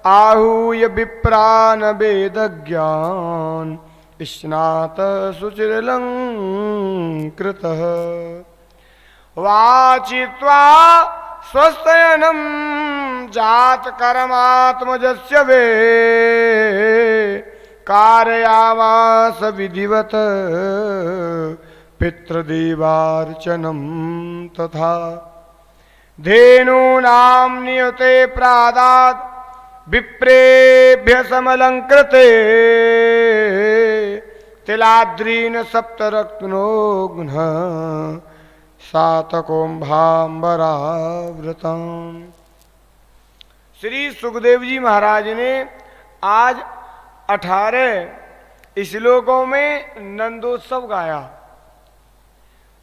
आहूय विप्रान वेद ज्ञान स्नात सुचिरलंकृत वाचित्वा स्वस्तयनम जात कर्मात्मजस्य वे कारयामास विधिवत पितृदेवार्चनम तथा धेनूनां नियुते प्रादात् विप्रेभ्य समलंकृते तिलाद्रीन सप्तरत्नो गुण सातकोंभाम्बरावृतम्। श्री सुखदेव जी महाराज ने आज 18 श्लोकों में नंदोत्सव गाया।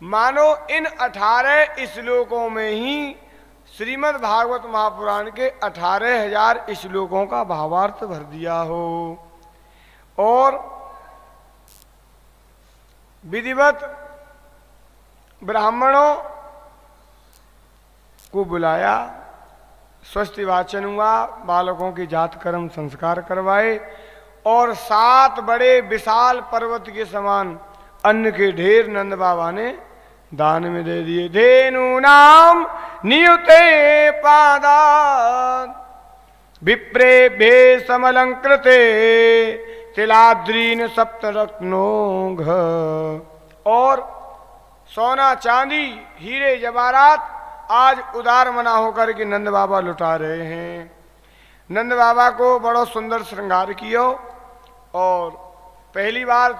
मानो इन 18 श्लोकों में ही श्रीमद् भागवत महापुराण के 18,000 श्लोकों का भावार्थ भर दिया हो और विधिवत ब्राह्मणों को बुलाया, स्वस्ति वाचन हुआ, बालकों की जात कर्म संस्कार करवाए और 7 बड़े विशाल पर्वत के समान अन्न के ढेर नंद बाबा ने दान में दे दिए। धेनूनाम नियुते पादात् विप्रेभ्ये समलंकृते तिलाद्रीन सप्तरत्नो घ। और सोना चांदी हीरे जवाहरात आज उदार मना होकर के नंद बाबा लुटा रहे हैं। नंद बाबा को बड़ा सुंदर श्रृंगार किया और पहली बार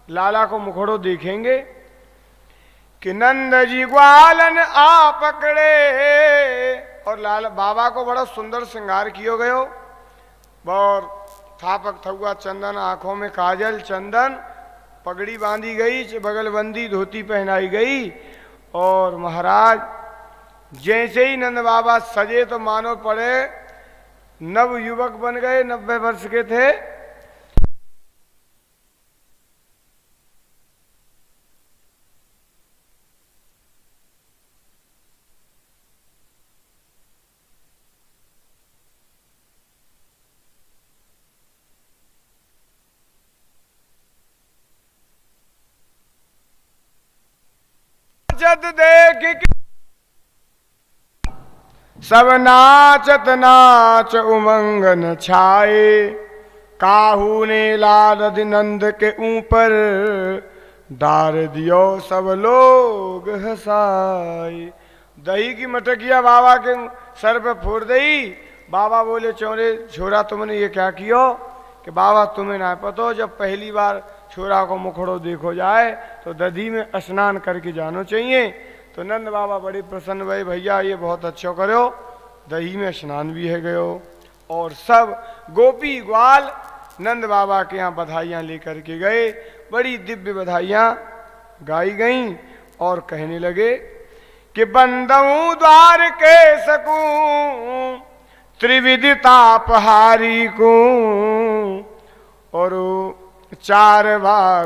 लाला को मुखड़ो देखेंगे कि नंद जी ग्वालन आ पकड़े और लाला बाबा को बड़ा सुंदर श्रृंगार किया गयो और थापक थुआ चंदन, आंखों में काजल चंदन, पगड़ी बांधी गई, बगलबंदी धोती पहनाई गई और महाराज जैसे ही नंद बाबा सजे तो मानो पड़े नव युवक बन गए। 90 वर्ष के थे। देख सब नाचत नाच उमंगन छाए, काहू ने लाल नंद के ऊपर डार दियो सब लोग हंसाए। दही की मटकिया बाबा के सर पे फोड़ दई। बाबा बोले चौरे छोरा तुमने ये क्या कियो? कि बाबा तुम्हें ना पतो, जब पहली बार छोरा को मुखड़ो देखो जाए तो दधी में स्नान करके जानो चाहिए। तो नंद बाबा बड़े प्रसन्न भई, भैया ये बहुत अच्छा करो, दही में स्नान भी है गयो। और सब गोपी ग्वाल नंद बाबा के यहाँ बधाइयाँ लेकर के गए। बड़ी दिव्य बधाइयाँ गाई गईं और कहने लगे कि बंदऊ द्वार के सकूं त्रिविधि तापहारी को और 4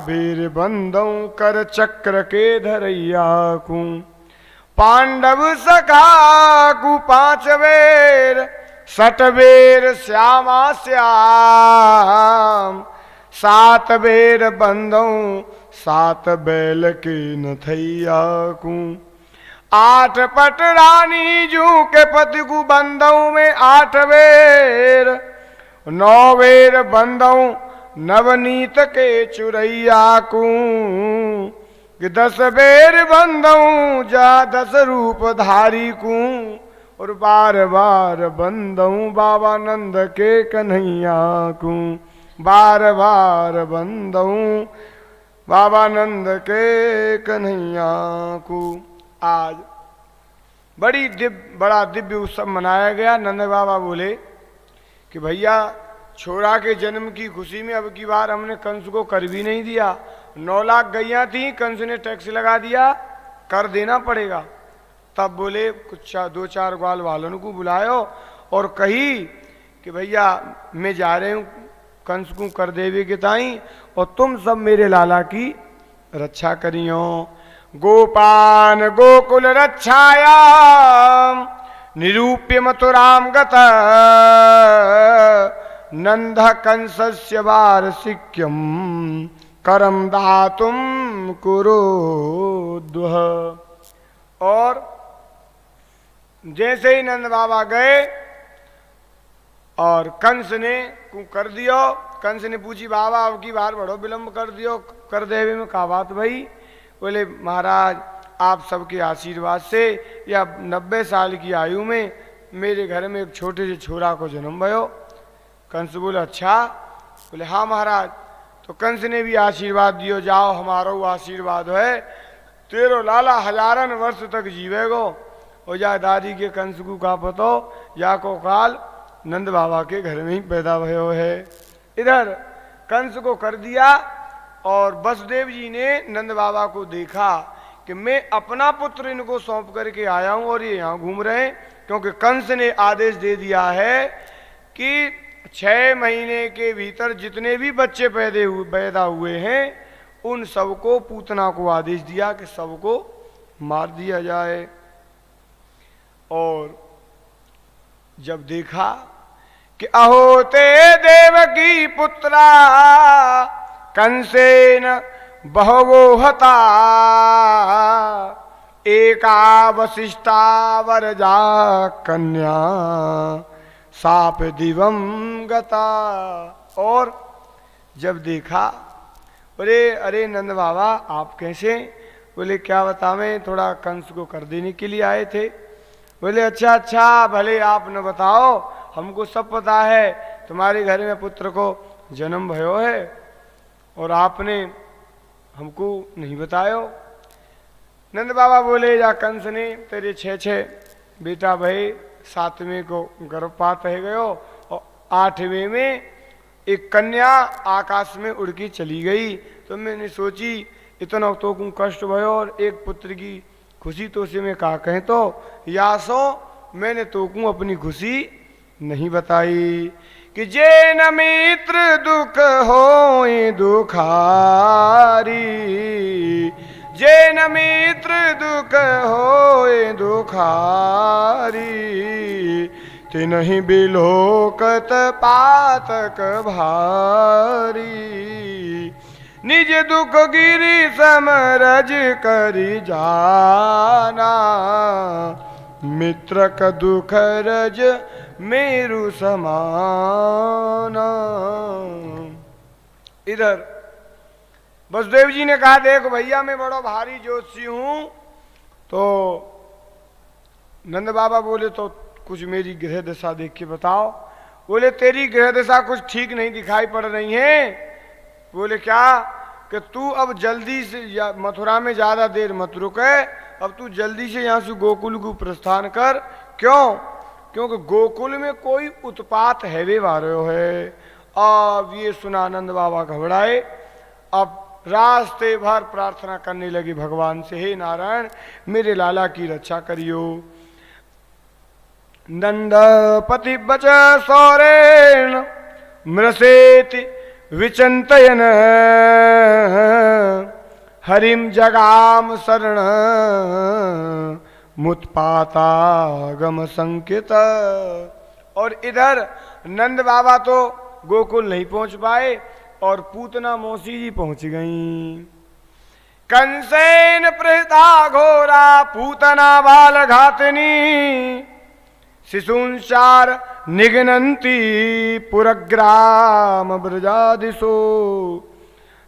वीर बंदऊ कर चक्र के धरैया को। पांडव सखा कु 5 बेर 60 बेर श्यामा श्याम, 7 बेर बंदऊ 7 बैल के नथैया को। 8 पट रानी जू के पति को बंदऊ में 8 बेर, 9 बेर बंदऊ नवनीत के चुरैया को। 10 बेर बंदऊ जा 10 रूप धारी को और 12 बार बंदऊ बाबा नंद के कन्हैया को। 12 बार बंदऊ बाबा नंद के कन्हैया को। आज बड़ा दिव्य उत्सव मनाया गया। नंद बाबा बोले कि भैया छोरा के जन्म की खुशी में अब की बार हमने कंस को कर भी नहीं दिया। 9 लाख गैया थी, कंस ने टैक्स लगा दिया, कर देना पड़ेगा। तब बोले कुछ 2-4 ग्वाल वालों को बुलायो और कही कि भैया मैं जा रहे हूँ कंस को कर देवे के ताई और तुम सब मेरे लाला की रक्षा करियो। गोपान गोकुल रक्षायाम निरूप्य मथुराम गत नंद कंसस्य वार्षिक्यम करम दातुम कुरुद्वः। और जैसे ही नंद बाबा गए और कंस ने कर दियो, कंस ने पूछी बाबा अब की बार बड़ो विलंब कर दियो, कर देवे में का बात भाई? बोले महाराज आप सबके आशीर्वाद से या 90 साल की आयु में मेरे घर में एक छोटे से छोरा को जन्म भयो। कंस बोले अच्छा? बोले हाँ महाराज। तो कंस ने भी आशीर्वाद दियो, जाओ हमारो आशीर्वाद है, तेरो लाला हजारन वर्ष तक जीवेगो। और जा दादी के कंस को का पतो, या को काल नंद बाबा के घर में ही पैदा भयो है। इधर कंस को कर दिया और वसुदेव जी ने नंद बाबा को देखा कि मैं अपना पुत्र इनको सौंप करके आया हूं और ये यहाँ घूम रहे हैं, क्योंकि कंस ने आदेश दे दिया है कि 6 महीने के भीतर जितने भी बच्चे पैदा हुए हैं उन सबको पूतना को आदेश दिया कि सबको मार दिया जाए। और जब देखा कि अहोते देवकी पुत्रा कंसेन बहवो हता एका वशिष्ठा वरजा कन्या साप दिवम गता। और जब देखा, बोले अरे नंद बाबा आप कैसे? बोले क्या बतावें, थोड़ा कंस को कर देने के लिए आए थे। बोले अच्छा अच्छा भले आप न बताओ, हमको सब पता है तुम्हारे घर में पुत्र को जन्म भयो है और आपने हमको नहीं बतायो। नंद बाबा बोले जा कंस ने तेरे 6 बेटा भय, 7वें को गर्भपात रह गयो और 8वें में एक कन्या आकाश में उड़ के चली गई। तो मैंने सोची इतना तो को कष्ट भयो और एक पुत्र की खुशी तो से मैं का कहें, तो या सो मैंने तो को अपनी खुशी नहीं बताई कि जे न मित्र दुख होए दुखारी, जे न मित्र दुख होए दुखारी, ते नहीं बिलोकत पातक भारी, निज दुख गिरी समरज करी जाना, मित्र का दुख रज मेरु समाना। इधर वसुदेव जी ने कहा देख भैया मैं बड़ा भारी ज्योतिषी हूं। तो नंद बाबा बोले तो कुछ मेरी गृह दशा देख के बताओ। बोले तेरी गृह दशा कुछ ठीक नहीं दिखाई पड़ रही है। बोले क्या? कि तू अब जल्दी से मथुरा में ज्यादा देर मत रुके, अब तू जल्दी से यहाँ से गोकुल को प्रस्थान कर। क्यों? क्योंकि गोकुल में कोई उत्पात हैवे वारो है। अब ये सुना नंद बाबा घबराए। अब रास्ते भर प्रार्थना करने लगे भगवान से, हे नारायण मेरे लाला की रक्षा करियो। नंद पति बच सौरेण मृसेति विचंतयन, हरिम जगाम शरण मुत्पातागम संकेत। और इधर नंद बाबा तो गोकुल नहीं पहुंच पाए और पूतना मौसी जी पहुंच गईं। कंसेन प्रहिता घोरा पूतना बाल घातनी, शिशुंचार निघ्नन्ति पुरग्राम ब्रजादिशो।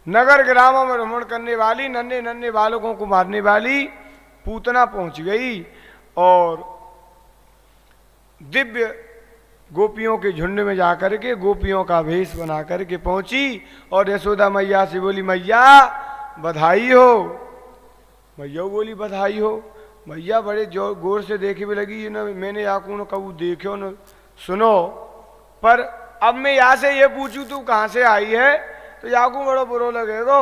नगर ग्रामों में भ्रमण करने वाली नन्हे नन्हे बालकों को मारने वाली पूतना पहुंच गई और दिव्य गोपियों के झुंड में जाकर के गोपियों का भेष बना करके पहुंची और यशोदा मैया से बोली मैया बधाई हो। मैया बोली बधाई हो। मैया बड़े जोर गौर से देखे भी लगी न, मैंने याकू न कबू देखो न सुनो, पर अब मैं यहाँ से ये पूछूं तू कहाँ से आई है तो याकू बड़ो बुरो लगेगा।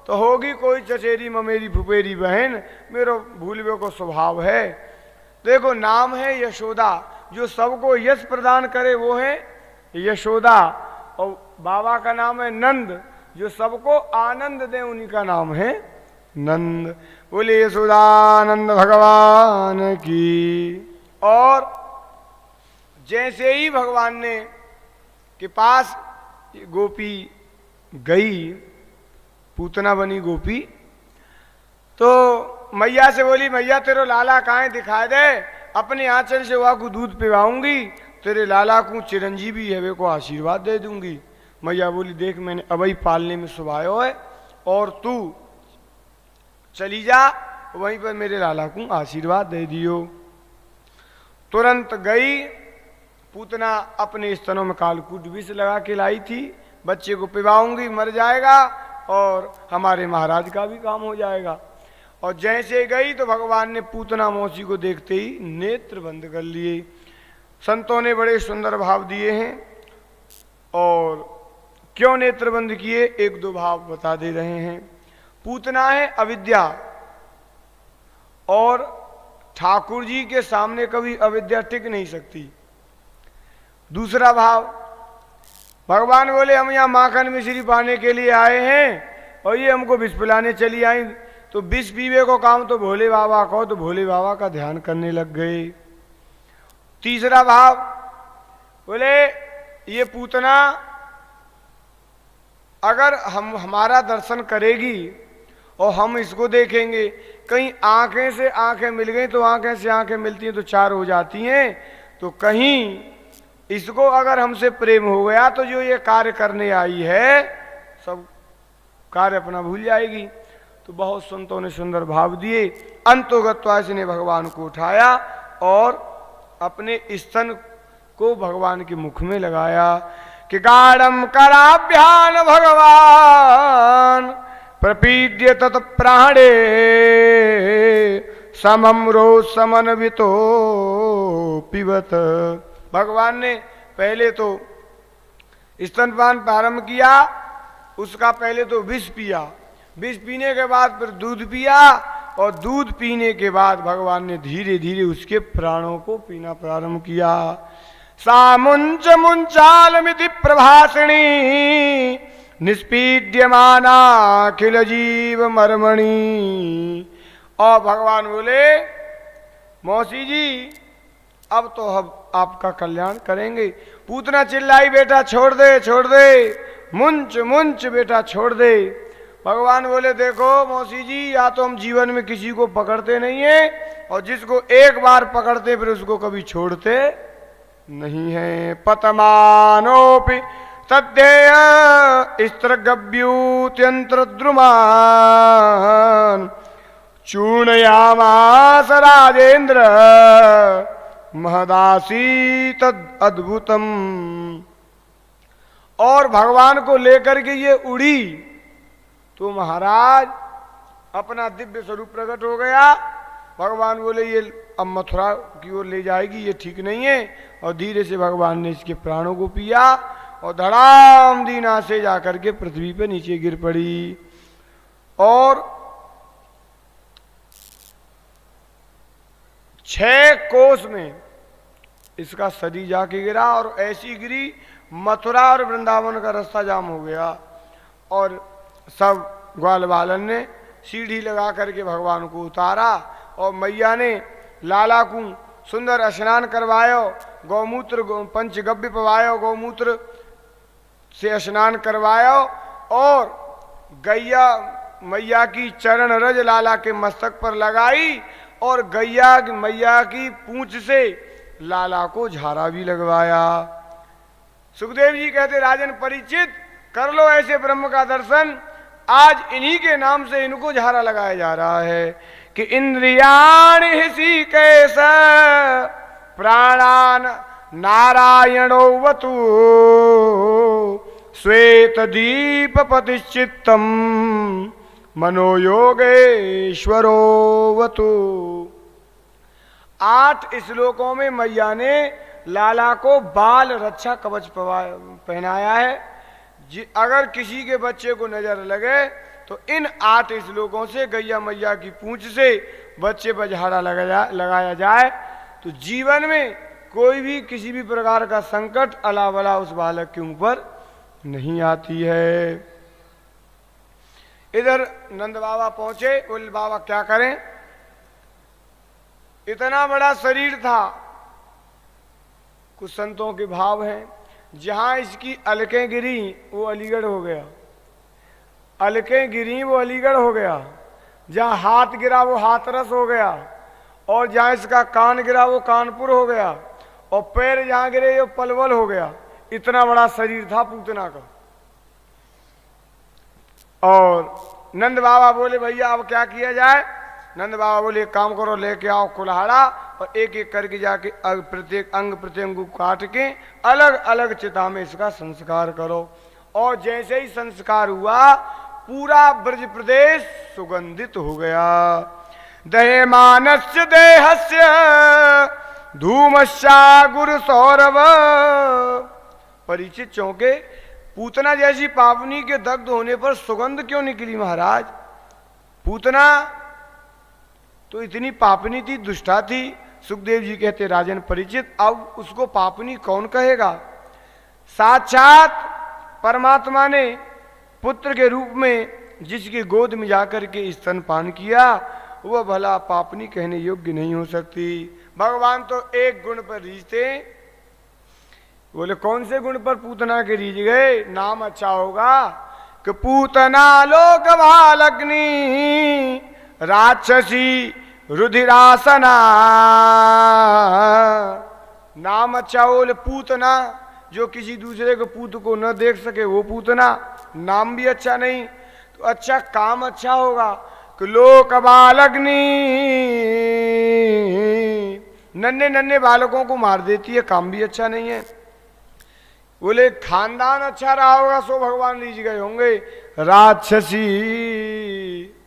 तो होगी कोई चचेरी ममेरी फुपेरी बहन, मेरो भूलवे को स्वभाव है। देखो नाम है यशोदा, जो सबको यश प्रदान करे वो है यशोदा, और बाबा का नाम है नंद, जो सबको आनंद दे उन्हीं का नाम है नंद। बोले यशोदानंद भगवान की। और जैसे ही भगवान ने के पास गोपी गई, पूतना बनी गोपी, तो मैया से बोली, मैया तेरो लाला कहाँ दिखा दे, अपने आंचल से वहाँ को दूध पिवाऊंगी, तेरे लाला को चिरंजीवी है वे को आशीर्वाद दे दूंगी। मैया बोली, देख मैंने अबई पालने में सुभायो है और तू चली जा वहीं पर मेरे लाला को आशीर्वाद दे दियो। तुरंत गई, पूतना अपने स्तनों में कालकूट विष लगा के लाई थी, बच्चे को पिवाऊंगी, मर जाएगा और हमारे महाराज का भी काम हो जाएगा। और जैसे गई तो भगवान ने पूतना मौसी को देखते ही नेत्र बंद कर लिए। संतों ने बड़े सुंदर भाव दिए हैं, और क्यों नेत्र बंद किए एक दो भाव बता दे रहे हैं। पूतना है अविद्या, और ठाकुर जी के सामने कभी अविद्या टिक नहीं सकती। दूसरा भाव, भगवान बोले हम यहाँ माखन मिश्री पाने के लिए आए हैं और ये हमको विष पिलाने चली आई, तो विष पीवे को काम तो भोले बाबा को, तो भोले बाबा का ध्यान करने लग गए। तीसरा भाव, बोले ये पूतना अगर हमारा दर्शन करेगी और हम इसको देखेंगे, कहीं आंखें से आंखें मिल गई तो आंखें से आंखें मिलती हैं तो चार हो जाती हैं, तो कहीं इसको अगर हमसे प्रेम हो गया तो जो ये कार्य करने आई है सब कार्य अपना भूल जाएगी। तो बहुत संतों ने सुंदर भाव दिए। अंतोगत्वास ने भगवान को उठाया और अपने स्तन को भगवान के मुख में लगाया कि गाढ़म कराभ्यान भगवान प्रपीड्य तत् प्राणे समम रो समन्वितो पिबत। भगवान ने पहले तो स्तनपान प्रारंभ किया, उसका पहले तो विष पिया, विष पीने के बाद फिर दूध पिया, और दूध पीने के बाद भगवान ने धीरे धीरे उसके प्राणों को पीना प्रारंभ किया। सामुंच मुंचालमिति प्रभाषिणी निष्पीड्यमाना अखिल जीव मर्मणि। और भगवान बोले, मौसी जी अब तो हम आपका कल्याण करेंगे। पूतना चिल्लाई, बेटा छोड़ दे छोड़ दे, मुंच मुंच बेटा छोड़ दे। भगवान बोले, देखो मौसी जी, या तो हम जीवन में किसी को पकड़ते नहीं है, और जिसको एक बार पकड़ते फिर उसको कभी छोड़ते नहीं है। पतमानोपि तद्धेय स्त्रगभ्यूत्यंत्र द्रुमान चूर्णयामास राजेंद्र महदासी तद अद्भुतम। और भगवान को लेकर के ये उड़ी तो महाराज अपना दिव्य स्वरूप प्रकट हो गया। भगवान बोले, ये अब मथुरा की ओर ले जाएगी, ये ठीक नहीं है। और धीरे से भगवान ने इसके प्राणों को पिया और धड़ाम दीना से जाकर के पृथ्वी पे नीचे गिर पड़ी। और 6 कोस में इसका शरीर जाके गिरा, और ऐसी गिरी मथुरा और वृंदावन का रास्ता जाम हो गया। और सब ग्वाल बालन ने सीढ़ी लगा करके भगवान को उतारा, और मैया ने लाला को सुंदर स्नान करवायो, गौमूत्र पंचगव्य पवायो, गौमूत्र से स्नान करवायो, और गैया मैया की चरण रज लाला के मस्तक पर लगाई, और गैया मैया की पूंछ से लाला को झाड़ा भी लगवाया। सुखदेव जी कहते, राजन परीक्षित कर लो ऐसे ब्रह्म का दर्शन, आज इन्हीं के नाम से इनको झाड़ा लगाया जा रहा है कि इंद्रियाण हिसी कैस प्राणान नारायणो वतु श्वेत दीप पतिश्चित्तम मनोयोगेश्वरो वतु। 8 श्लोकों में मैया ने लाला को बाल रक्षा कवच पहनाया है। अगर किसी के बच्चे को नजर लगे तो इन 8 श्लोकों से गैया मैया की पूंछ से बच्चे पर झाड़ा लगाया जाए तो जीवन में कोई भी किसी भी प्रकार का संकट अला बला उस बालक के ऊपर नहीं आती है। इधर नंद बाबा पहुंचे, बोले बाबा क्या करें, इतना बड़ा शरीर था, कुछ संतों के भाव हैं, जहां इसकी अलकें गिरी वो अलीगढ़ हो गया, अलकें गिरी वो अलीगढ़ हो गया, जहां हाथ गिरा वो हाथरस हो गया, और जहां इसका कान गिरा वो कानपुर हो गया, और पैर जहां गिरे वो पलवल हो गया। इतना बड़ा शरीर था पूतना का। और नंद बाबा बोले भैया अब क्या किया जाए। नंद बाबा बोले एक काम करो, लेके आओ कुल्हाड़ा और एक एक करके जाके प्रत्येक अंग प्रत्यंग को काट के अलग अलग चिता में इसका संस्कार करो। और जैसे ही संस्कार हुआ पूरा ब्रज प्रदेश सुगंधित हो गया। दहेमानस्य देहस्य धूमश्या गुरु सौरभ। परीक्षित चौंके, पूतना जैसी पावनी के दग्ध होने पर सुगंध क्यों निकली महाराज। पूतना तो इतनी पापनी थी, दुष्टा थी। सुखदेव जी कहते राजन परीक्षित अब उसको पापनी कौन कहेगा। साक्षात परमात्मा ने पुत्र के रूप में जिसकी गोद में जाकर के स्तनपान किया वह भला पापनी कहने योग्य नहीं हो सकती। भगवान तो एक गुण पर रीझते। बोले कौन से गुण पर पूतना के रीझ गए। नाम अच्छा होगा कि पूतना लोक भालग्नि राक्षसी रुधिरासना। नाम अच्छा हो। बोले पूतना जो किसी दूसरे के पूत को न देख सके वो पूतना। नाम भी अच्छा नहीं तो अच्छा काम अच्छा होगा कि लोक बालग्नि। नन्हे नन्हे बालकों को मार देती है, काम भी अच्छा नहीं है। बोले खानदान अच्छा रहा होगा सो भगवान रीझ गए होंगे। राक्षसी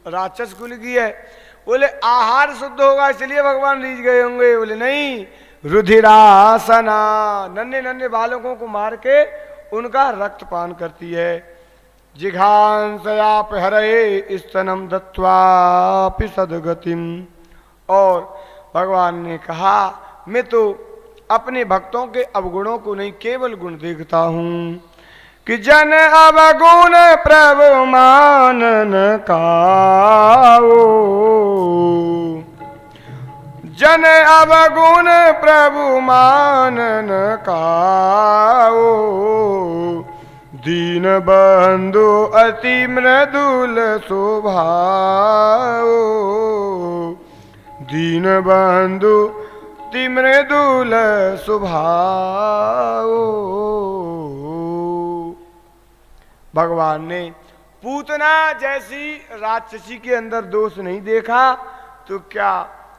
राक्षस कुल की है। बोले आहार शुद्ध होगा इसलिए भगवान रीझ गए होंगे। बोले नहीं, रुधिरासना नन्हे नन्हे बालकों को मार के उनका रक्त पान करती है। जिघांसयाप हरे स्तनम दत्वापि सदगतिम। और भगवान ने कहा मैं तो अपने भक्तों के अवगुणों को नहीं केवल गुण देखता हूं कि जन अवगुण प्रभु मानन काओ। जन अवगुण प्रभु मानन काओ। दीन बंधु अति मृदुल स्वभाव। दीन बंधु अति मृदुल स्वभाव। भगवान ने पूतना जैसी राक्षसी के अंदर दोष नहीं देखा तो क्या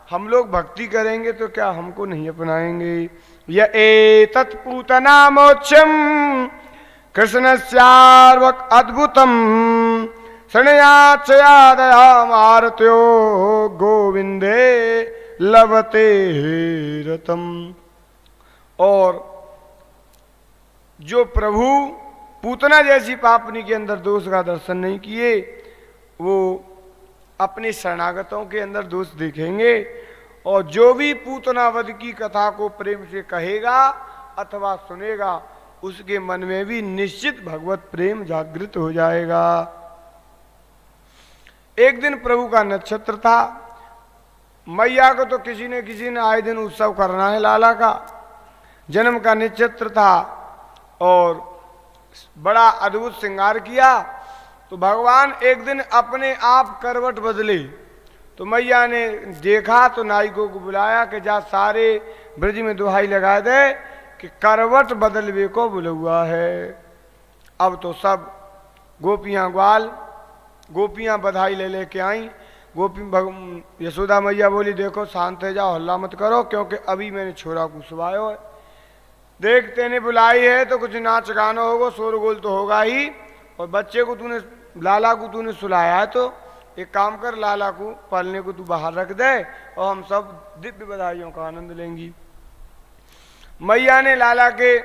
हम लोग भक्ति करेंगे तो क्या हमको नहीं अपनाएंगे। यह एतत् पूतना मोक्षम कृष्णस्यार्वक अद्भुतम शृणुयाच्छयादया मारुत्यो गोविंदे लभते रतम। और जो प्रभु पूतना जैसी पापनी के अंदर दोष का दर्शन नहीं किए वो अपने शरणागतों के अंदर दोष देखेंगे। और जो भी पूतनावध की कथा को प्रेम से कहेगा अथवा सुनेगा उसके मन में भी निश्चित भगवत प्रेम जागृत हो जाएगा। एक दिन प्रभु का नक्षत्र था। मैया को तो किसी ने आए दिन उत्सव करना है। लाला का जन्म का नक्षत्र था और बड़ा अद्भुत श्रृंगार किया। तो भगवान एक दिन अपने आप करवट बदले तो मैया ने देखा तो नायकों को बुलाया कि जा सारे ब्रज में दुहाई लगा दे कि करवट बदलवे को बुलवा है। अब तो सब गोपियां ग्वाल गोपियां बधाई ले लेके आई। गोपी यशोदा मैया बोली देखो शांत है जाओ, हल्ला मत करो क्योंकि अभी मैंने छोरा को सुलाया है। देखते ने बुलाई है तो कुछ नाच गाना होगा, शोरगोल तो होगा ही। और बच्चे को तूने लाला को तूने सुलाया है तो एक काम कर, लाला को पालने को तू बाहर रख दे और हम सब दिव्य बधाइयों का आनंद लेंगी। मैया ने लाला के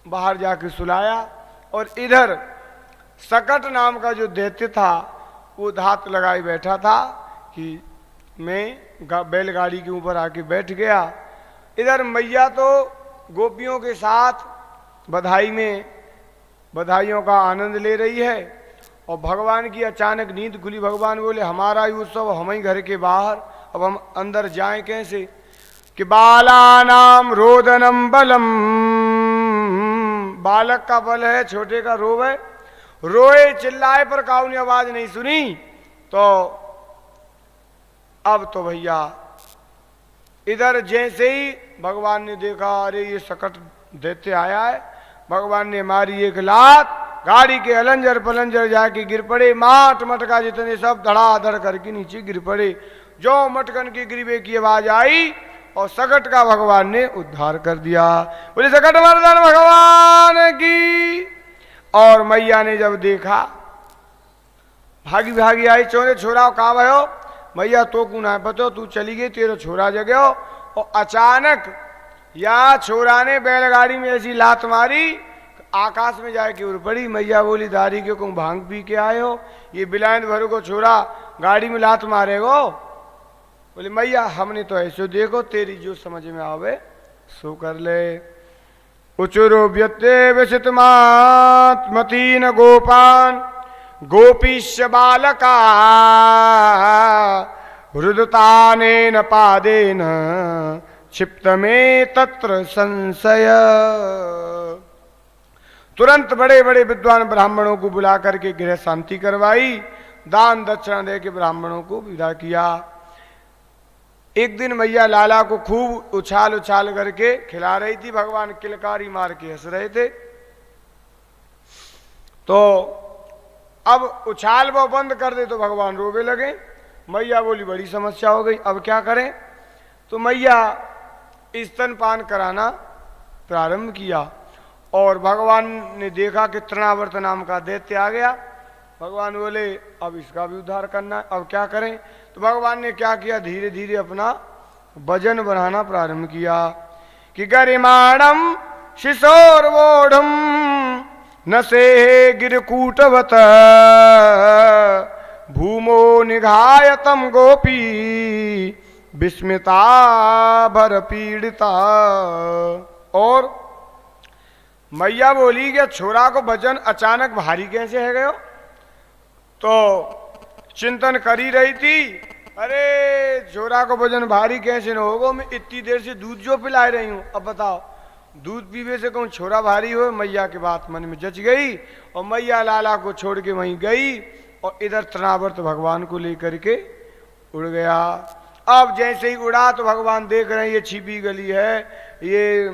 बाहर जाके सुलाया और इधर सकट नाम का जो दैत्य था वो धात लगाए बैठा था कि मैं बैलगाड़ी के ऊपर आके बैठ गया। इधर मैया तो गोपियों के साथ बधाई में बधाइयों का आनंद ले रही है और भगवान की अचानक नींद खुली। भगवान बोले हमारा ही उत्सव हम ही घर के बाहर, अब हम अंदर जाएं कैसे। कि बालानाम रोदनम बलम, बालक का बल है, छोटे का रोवे, रोए चिल्लाए पर काऊ ने आवाज नहीं सुनी। तो अब तो भैया इधर जैसे ही भगवान ने देखा, अरे ये सकट देते आया है, भगवान ने मारी एक लात, गाड़ी के अलंजर पलंजर जाके गिर पड़े, माट मटका जितने सब धड़ाधड़ करके नीचे गिर पड़े। जो मटकन की गिरवे की आवाज आई और सकट का भगवान ने उद्धार कर दिया। बोले सकट मर्दन भगवान की। और मैया ने जब देखा, भागी भागी आई, चोरे छोरा कहा भयो, मैया तो को ना पतो, तू चली गई, तेरा छोरा जगो। और अचानक या छोरा ने बैलगाड़ी में ऐसी लात मारी, आकाश में जाके उड़ पड़ी। मैया बोली, दारी के को भांग पी के आए हो, ये बिलायत भर को छोरा गाड़ी में लात मारेगो। बोले मैया हमने तो ऐसे देखो, तेरी जो समझ में आवे सो कर ले। उचुरो व्यत्ते विशितमात्मतीन गोपान गोपीश्य बालका हृदतानेन पादेन क्षिप्त में तत्र संशय। तुरंत बड़े बड़े विद्वान ब्राह्मणों को बुला करके गृह शांति करवाई, दान दक्षिणा दे के ब्राह्मणों को विदा किया। एक दिन मैया लाला को खूब उछाल उछाल करके खिला रही थी, भगवान किलकारी मार के हंस रहे थे। तो अब उछाल वो बंद कर दे तो भगवान रोवे लगे। मैया बोली बड़ी समस्या हो गई, अब क्या करें। तो मैया स्तनपान कराना प्रारंभ किया और भगवान ने देखा कि तृणावर्त नाम का दैत्य आ गया। भगवान बोले अब इसका भी उद्धार करना है, अब क्या करें। तो भगवान ने क्या किया, धीरे धीरे अपना वजन बढ़ाना प्रारंभ किया कि गरिमाणम शिशोर्वोढ़म नसे गिरकूटवत भूमो निघायतम गोपी विस्मिता भर पीड़िता। और मैया बोली कि छोरा को वजन अचानक भारी कैसे है गयो। तो चिंतन करी रही थी, अरे छोरा को वजन भारी कैसे न होगा, मैं इतनी देर से दूध जो पिला रही हूं, अब बताओ दूध पीवे से कौन छोरा भारी हो। मैया की बात मन में जच गई और मैया लाला को छोड़ के वहीं गई और इधर तृणावर्त भगवान को लेकर के उड़ गया। अब जैसे ही उड़ा तो भगवान देख रहे हैं ये छिपी गली है, ये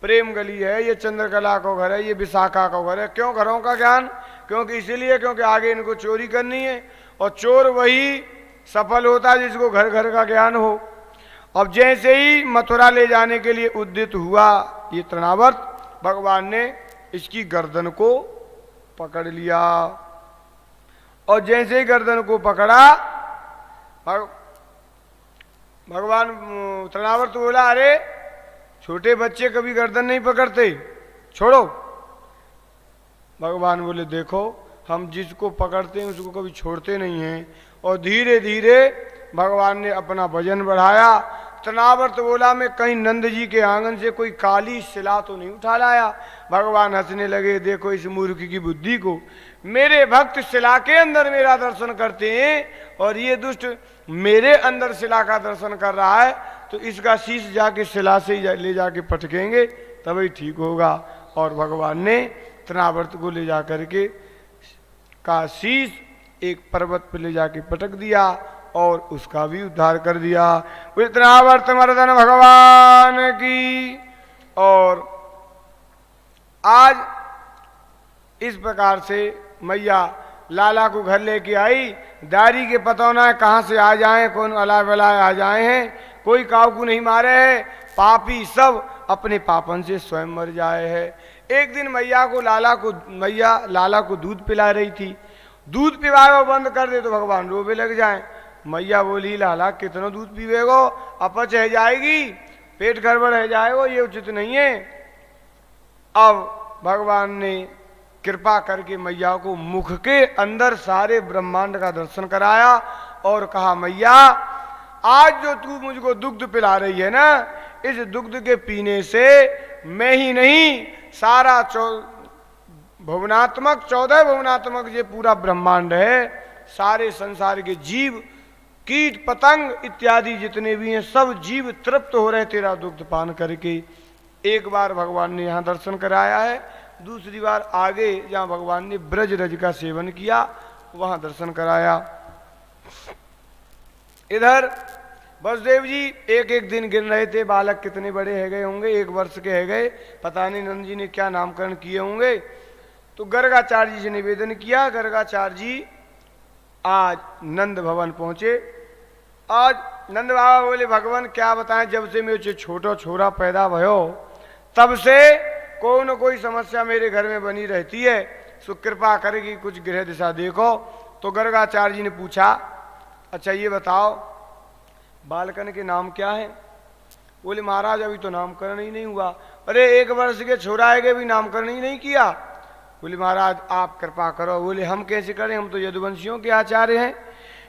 प्रेम गली है, ये चंद्रकला का घर है, ये विशाखा का घर है। क्यों घरों का ज्ञान, क्योंकि इसीलिए क्योंकि आगे इनको चोरी करनी है और चोर वही सफल होता है जिसको घर घर का ज्ञान हो। अब जैसे ही मथुरा ले जाने के लिए उद्यत हुआ ये तृणावर्त, भगवान ने इसकी गर्दन को पकड़ लिया और जैसे ही गर्दन को पकड़ा भगवान तृणावर्त बोला, अरे छोटे बच्चे कभी गर्दन नहीं पकड़ते, छोड़ो। भगवान बोले देखो हम जिसको पकड़ते हैं उसको कभी छोड़ते नहीं हैं। और धीरे धीरे भगवान ने अपना वजन बढ़ाया। तृणावर्त बोला मैं कहीं नंद जी के आंगन से कोई काली शिला तो नहीं उठा लाया। भगवान हंसने लगे, देखो इस मूर्ख की बुद्धि को, मेरे भक्त शिला के अंदर मेरा दर्शन करते हैं और ये दुष्ट मेरे अंदर शिला का दर्शन कर रहा है, तो इसका शीश जाके शिला से ले जाके पटकेंगे तभी ठीक होगा। और भगवान ने तृणावर्त को ले जा करके का शीश एक पर्वत पर ले जाके पटक दिया और उसका भी उद्धार कर दिया। तृणावर्त मर्दन भगवान की। और आज इस प्रकार से मैया लाला को घर लेके आई। दारी के पतौना कहाँ से आ जाए, कौन अला बलाए आ जाए हैं, कोई काऊ को नहीं मारे है, पापी सब अपने पापन से स्वयं मर जाए है। एक दिन मैया लाला को दूध पिला रही थी। दूध पिलाओ बंद कर दे तो भगवान रोवे लग जाए। मैया बोली लाला कितना दूध पीवेगो, अपच है जाएगी, पेट गड़बड़ है जाएगो, ये उचित नहीं है। अब भगवान ने कृपा करके मैया को मुख के अंदर सारे ब्रह्मांड का दर्शन कराया और कहा मैया आज जो तू मुझको दुग्ध पिला रही है ना, इस दुग्ध के पीने से मैं ही नहीं सारा 14 भुवनात्मक ये पूरा ब्रह्मांड है, सारे संसार के जीव कीट पतंग इत्यादि जितने भी हैं सब जीव तृप्त हो रहे तेरा दुग्ध पान करके। एक बार भगवान ने यहाँ दर्शन कराया है, दूसरी बार आगे जहाँ भगवान ने ब्रज रज का सेवन किया वहाँ दर्शन कराया। इधर वसुदेव जी एक एक दिन गिन रहे थे, बालक कितने बड़े है गए होंगे, 1 वर्ष के है गए, पता नहीं नंद जी ने क्या नामकरण किए होंगे। तो गर्गाचार्य जी से निवेदन किया। गर्गाचार्य जी आज नंद भवन पहुंचे। आज नंद बाबा बोले भगवान क्या बताएं, जब से मेरे छोटा छोरा पैदा भयो तब से कोई न कोई समस्या मेरे घर में बनी रहती है, सो कृपा करेगी कुछ गृह दिशा देखो। तो गर्गाचार्य जी ने पूछा अच्छा ये बताओ बालकन के नाम क्या है? बोले महाराज अभी तो नामकरण ही नहीं हुआ। अरे 1 वर्ष के छोरा है भी नामकरण ही नहीं किया। बोले महाराज आप कृपा करो। बोले हम कैसे करें, हम तो यदुवंशियों के आचार्य हैं।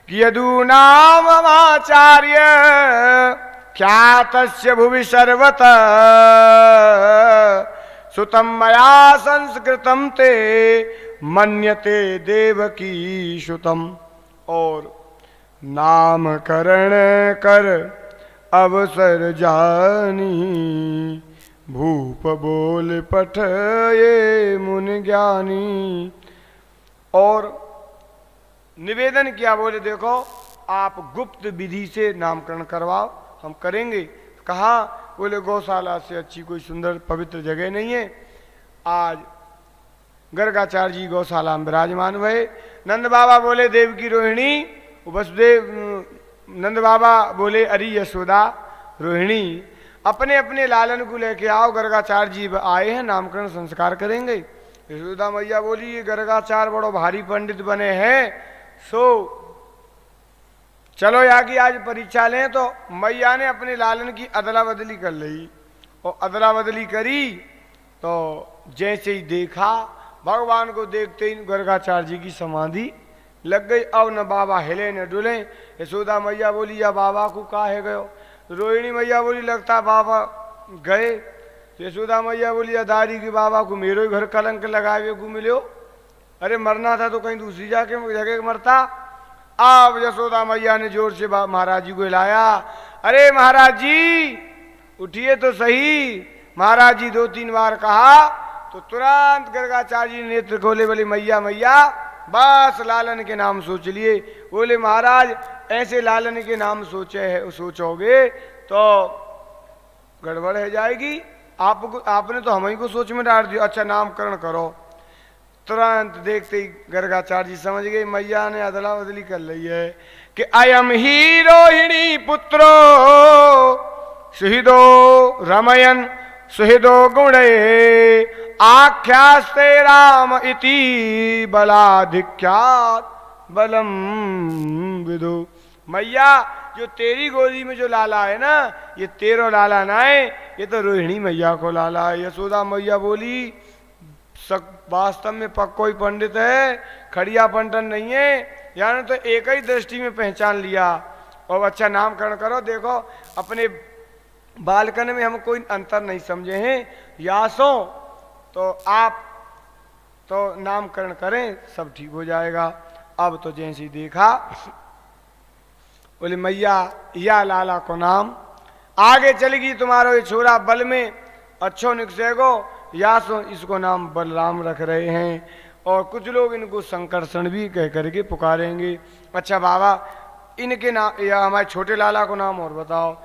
कि यदु नाम आचार्य क्या तस्य भुवि सर्वत सुतम मया संस्कृतम ते मन्यते देवकी सुतम। और नामकरण कर अवसर जानी भूप बोल पठ ये मुनि ज्ञानी। और निवेदन किया, बोले देखो आप गुप्त विधि से नामकरण करवाओ, हम करेंगे। कहा? बोले गौशाला से अच्छी कोई सुंदर पवित्र जगह नहीं है। आज गर्गाचार्य जी गौशाला में विराजमान हुए। नंद बाबा बोले देवकी रोहिणी, वसुदेव नंद बाबा बोले अरी यशोदा रोहिणी अपने अपने लालन को लेके आओ, गर्गाचार्य जी आए हैं नामकरण संस्कार करेंगे। यशोदा मैया बोली ये गर्गाचार्य बड़ो भारी पंडित बने हैं, सो चलो यहाँ की आज परीक्षा लें। तो मैया ने अपने लालन की अदला बदली कर ली और अदला बदली करी तो जैसे ही देखा भगवान को देखते ही गर्गाचार्य जी की समाधि लग गई। अब न बाबा हिले न डुले। यशोदा मैया बोली या बाबा को का है गयो? रोहिणी मैया बोली लगता बाबा गए। यशोदा मैया बोली या दादी की बाबा को मेरो ही घर कलंक लगाए को मिलो, अरे मरना था तो कहीं दूसरी जाके जगह मरता। अब यशोदा मैया ने जोर से महाराज जी को हिलाया, अरे महाराज जी उठिए तो सही। महाराज जी 2-3 बार कहा तो तुरंत गर्गाचार्य जी नेत्र खोले, बोले मैया मैया बस लालन के नाम सोच लिए। बोले महाराज ऐसे लालन के नाम सोचोगे तो गड़बड़ है जाएगी, आपने तो हम ही को सोच में डाल दिया। अच्छा नामकरण करो। तुरंत देखते ही गर्गाचार्य जी समझ गए मैया ने अदला बदली कर ली है कि अयम ही रोहिणी पुत्रो सुहृदो रमयन सुहृदो गुणे आख्यास्ते राम इति बलाधिक्यात बलम विदु। मैया जो तेरी गोदी में जो लाला है ना ये तेरो लाला ना है, ये तो रोहिणी मैया को लाला है। यशोदा मैया बोली वास्तव में पक्को ही पंडित है, खड़िया पंटन नहीं है, यानी तो एक ही दृष्टि में पहचान लिया। और अच्छा नामकरण करो, देखो अपने बालकन में हम कोई अंतर नहीं समझे हैं, यासो तो आप तो नामकरण करें सब ठीक हो जाएगा। अब तो जैसे ही देखा बोले मैया या लाला को नाम आगे चलेगी तुम्हारो ये छोरा बल में अच्छो निकसेगो, या सो इसको नाम बलराम रख रहे हैं। और कुछ लोग इनको संकर्षण भी कह करके पुकारेंगे। अच्छा बाबा इनके नाम या हमारे छोटे लाला को नाम और बताओ।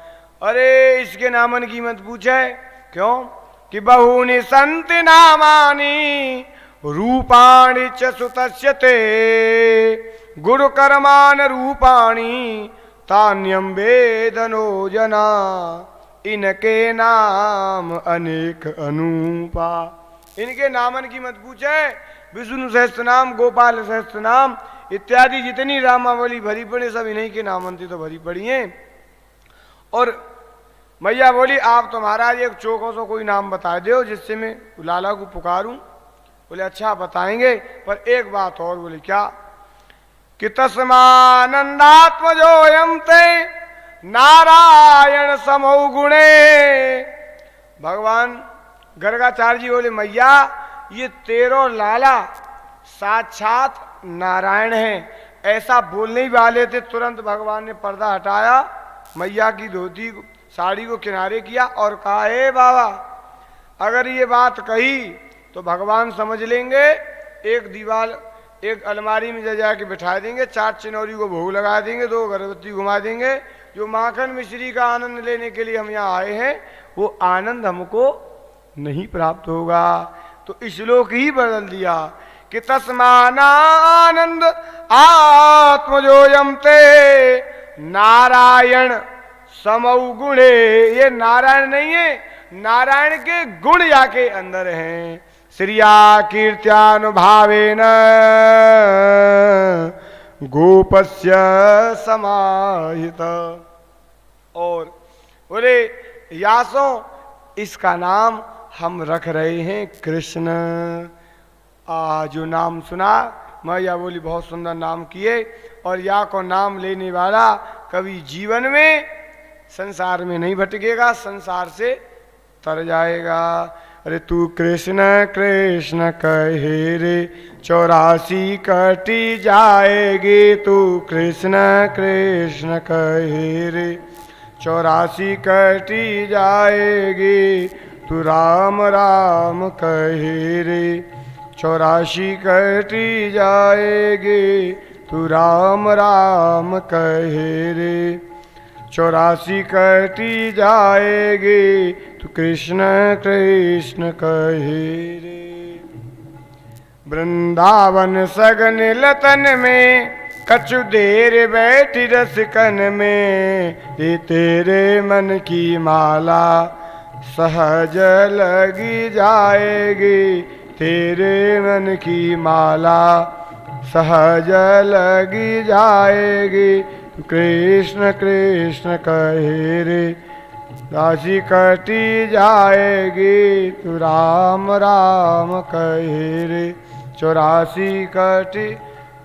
अरे इसके नामन की मत पूछे, क्यों कि बहुनि संत नामानि रूपाणि च सुतस्यते गुरु कर्मान रूपाणि तान्यम वेदनो जना। इनके नाम अनेक अनूपा। इनके नामन की मत पूछे, विष्णु सहस्त्र नाम गोपाल सहस्त्र नाम इत्यादि जितनी रामावली भरी पड़ी सब इन्हीं के नामन थी तो भरी पड़ी हैं। और मैया बोली आप तो महाराज एक चौकों से कोई नाम बता दो जिससे मैं लाला को पुकारूं। बोले अच्छा बताएंगे, पर एक बात और। बोले क्या कि तस्मानंदात्मजोयम ते नारायण समौ गुणे। भगवान गर्गाचार्य जी बोले मैया ये तेरो लाला साक्षात नारायण है, ऐसा बोलने ही वाले थे, तुरंत भगवान ने पर्दा हटाया, मैया की धोती साड़ी को किनारे किया और कहा, हे बाबा, अगर ये बात कही तो भगवान समझ लेंगे, एक दीवार एक अलमारी में जा जाके बिठा देंगे, 4 चिनौरी को भोग लगा देंगे, 2 अगरबत्ती घुमा देंगे, जो माखन मिश्री का आनंद लेने के लिए हम यहाँ आए हैं वो आनंद हमको नहीं प्राप्त होगा। तो श्लोक ही बदल दिया कि तस्मानानंद आत्मजोयम ते नारायण समौ गुणे। ये नारायण नहीं है, नारायण के गुण याके अंदर हैं। श्रिया कीर्त्यानुभावेन गोपस्य समाहित। और बोले यासों इसका नाम हम रख रहे हैं कृष्ण। जो नाम सुना मैया बोली बहुत सुंदर नाम किए, और या को नाम लेने वाला कभी जीवन में संसार में नहीं भटकेगा, संसार से तर जाएगा। अरे तू कृष्ण कृष्ण कहे रे 84 कटी जाएगी, तू कृष्ण कृष्ण कहे रे 84 कटी जाएगी, तू राम राम कहे रे 84 कटी जाएगी, तू राम राम कहे रे 84 कटी जाएगी, तू कृष्ण कृष्ण कहे रे। वृंदावन सगन लतन में कछु देर बैठी रसिकन में, ये तेरे मन की माला सहज लगी जाएगी, तेरे मन की माला सहज लगी जाएगी, कृष्ण कृष्ण कहे रे 84 कटी जाएगी, तू राम राम कहे रे 84 कटी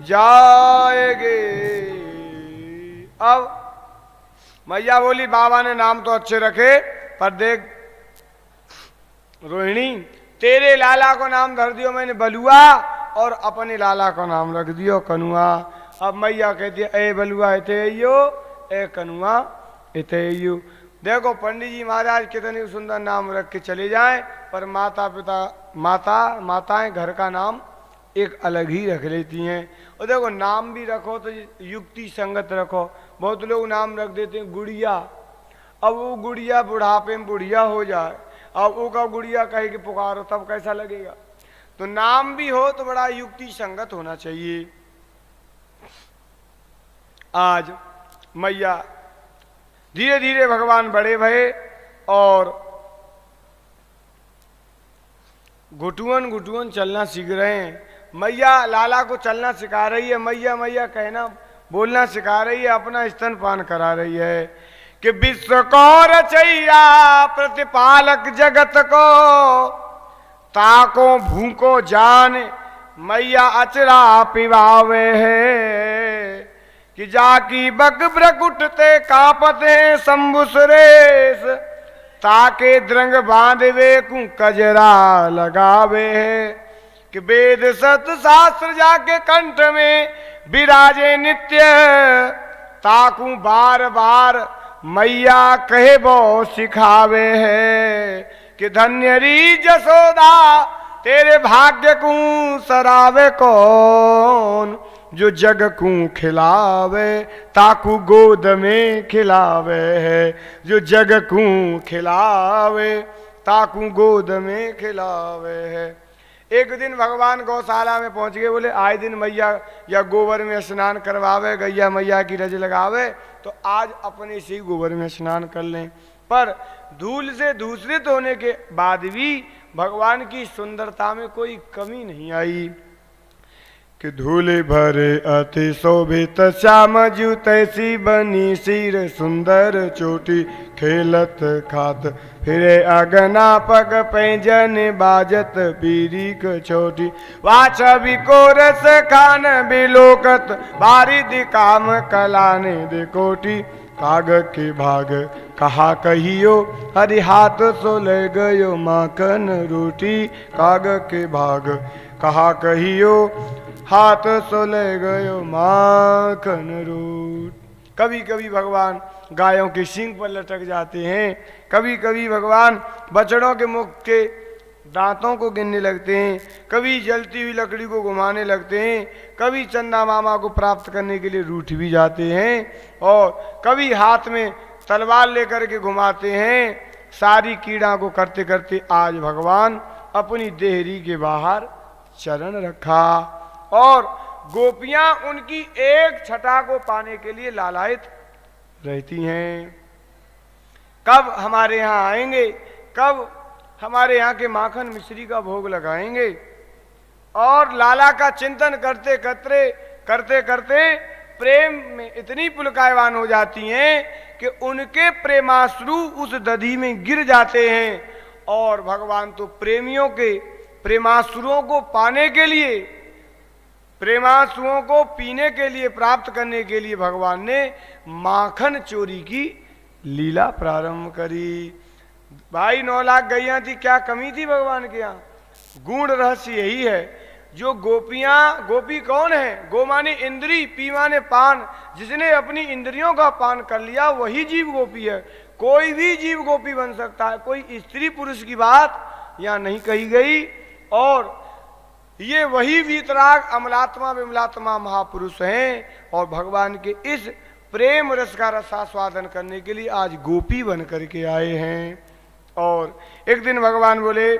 जाएगी। अब मैया बोली बाबा ने नाम तो अच्छे रखे, पर देख रोहिणी तेरे लाला को नाम धर दियो मैंने बलुआ, और अपने लाला को नाम रख दियो कनुआ। अब मैया कहती है ए बलुआ इते अयो, ए कनुआ इते अयो। देखो पंडित जी महाराज कितने सुंदर नाम रख के चले जाएं, पर माता पिता माताएं घर का नाम एक अलग ही रख लेती हैं। और देखो नाम भी रखो तो युक्ति संगत रखो। बहुत लोग नाम रख देते हैं गुड़िया, अब वो गुड़िया बुढ़ापे में बुढ़िया हो जाए, अब वो का गुड़िया कहे कि पुकारो तब कैसा लगेगा। तो नाम भी हो तो बड़ा युक्ति संगत होना चाहिए। आज मैया धीरे धीरे भगवान बड़े भये और घुटुअन घुटुअन चलना सीख रहे हैं। मैया लाला को चलना सिखा रही है, मैया मैया कहना बोलना सिखा रही है, अपना स्तनपान करा रही है कि विश्व को रचैया प्रतिपालक जगत को, ताको भूको जान मैया अचरा पिवावे है, कि जाकी बक ब्रक उठते कापते शंभु सुरेश, ताके द्रंग बांधवे कु कजरा लगावे है, कि वेद सत शास्त्र जाके कंठ में विराजे नित्य, ताकू बार बार मैया कहे वो सिखावे है, कि धन्य री जसोदा तेरे भाग्य को सरावे कौन, जो जग को खिलावे ताकू गोद में खिलावे है, जो जग को खिलावे ताकू गोद में खिलावे है। एक दिन भगवान गौशाला में पहुंच गए, बोले आए दिन मैया या गोबर में स्नान करवावे, गैया मैया की रज लगावे, तो आज अपने से ही गोबर में स्नान कर लें। पर धूल से दूषित होने के बाद भी भगवान की सुंदरता में कोई कमी नहीं आई, कि धूले भरे अति शोभित श्याम जू तैसी बनी सिर सुंदर चोटी, खेलत खात फिरे अगना पग पैजन बाजत पीरी छोटी, वाच बिकोरस खान बिलोकत बारिद काम कलाने दे कोटी, काग के भाग कहा कहियो हरि हाथ सो ले गयो माखन रोटी, काग के भाग कहा कहियो हाथ सो ले गयो माखन रूट। कभी कभी भगवान गायों के सींग पर लटक जाते हैं, कभी कभी भगवान बछड़ों के मुख के दांतों को गिनने लगते हैं, कभी जलती हुई लकड़ी को घुमाने लगते हैं, कभी चंदा मामा को प्राप्त करने के लिए रूठ भी जाते हैं, और कभी हाथ में तलवार लेकर के घुमाते हैं। सारी कीड़ा को करते करते आज भगवान अपनी देहरी के बाहर चरण रखा, और गोपियां उनकी एक छटा को पाने के लिए लालायित रहती हैं। कब हमारे यहाँ आएंगे, कब हमारे यहाँ के माखन मिश्री का भोग लगाएंगे। और लाला का चिंतन करते करते करते करते प्रेम में इतनी पुलकायवान हो जाती हैं कि उनके प्रेमाश्रु उस दधी में गिर जाते हैं। और भगवान तो प्रेमियों के प्रेमाश्रुओं को पाने के लिए, प्रेमाश्रुओं को पीने के लिए, प्राप्त करने के लिए भगवान ने माखन चोरी की लीला प्रारंभ करी। भाई 9 लाख गैया थी, क्या कमी थी भगवान के यहाँ? गूढ़ रहस्य यही है। जो गोपियां, गोपी कौन है? गो माने इंद्री, पी माने पान। जिसने अपनी इंद्रियों का पान कर लिया वही जीव गोपी है। कोई भी जीव गोपी बन सकता है, कोई स्त्री पुरुष की बात यहाँ नहीं कही गई। और ये वही वीतराग अमलात्मा विमलात्मा महापुरुष हैं, और भगवान के इस प्रेम रस का रसास्वादन करने के लिए आज गोपी बन करके आए हैं। और एक दिन भगवान बोले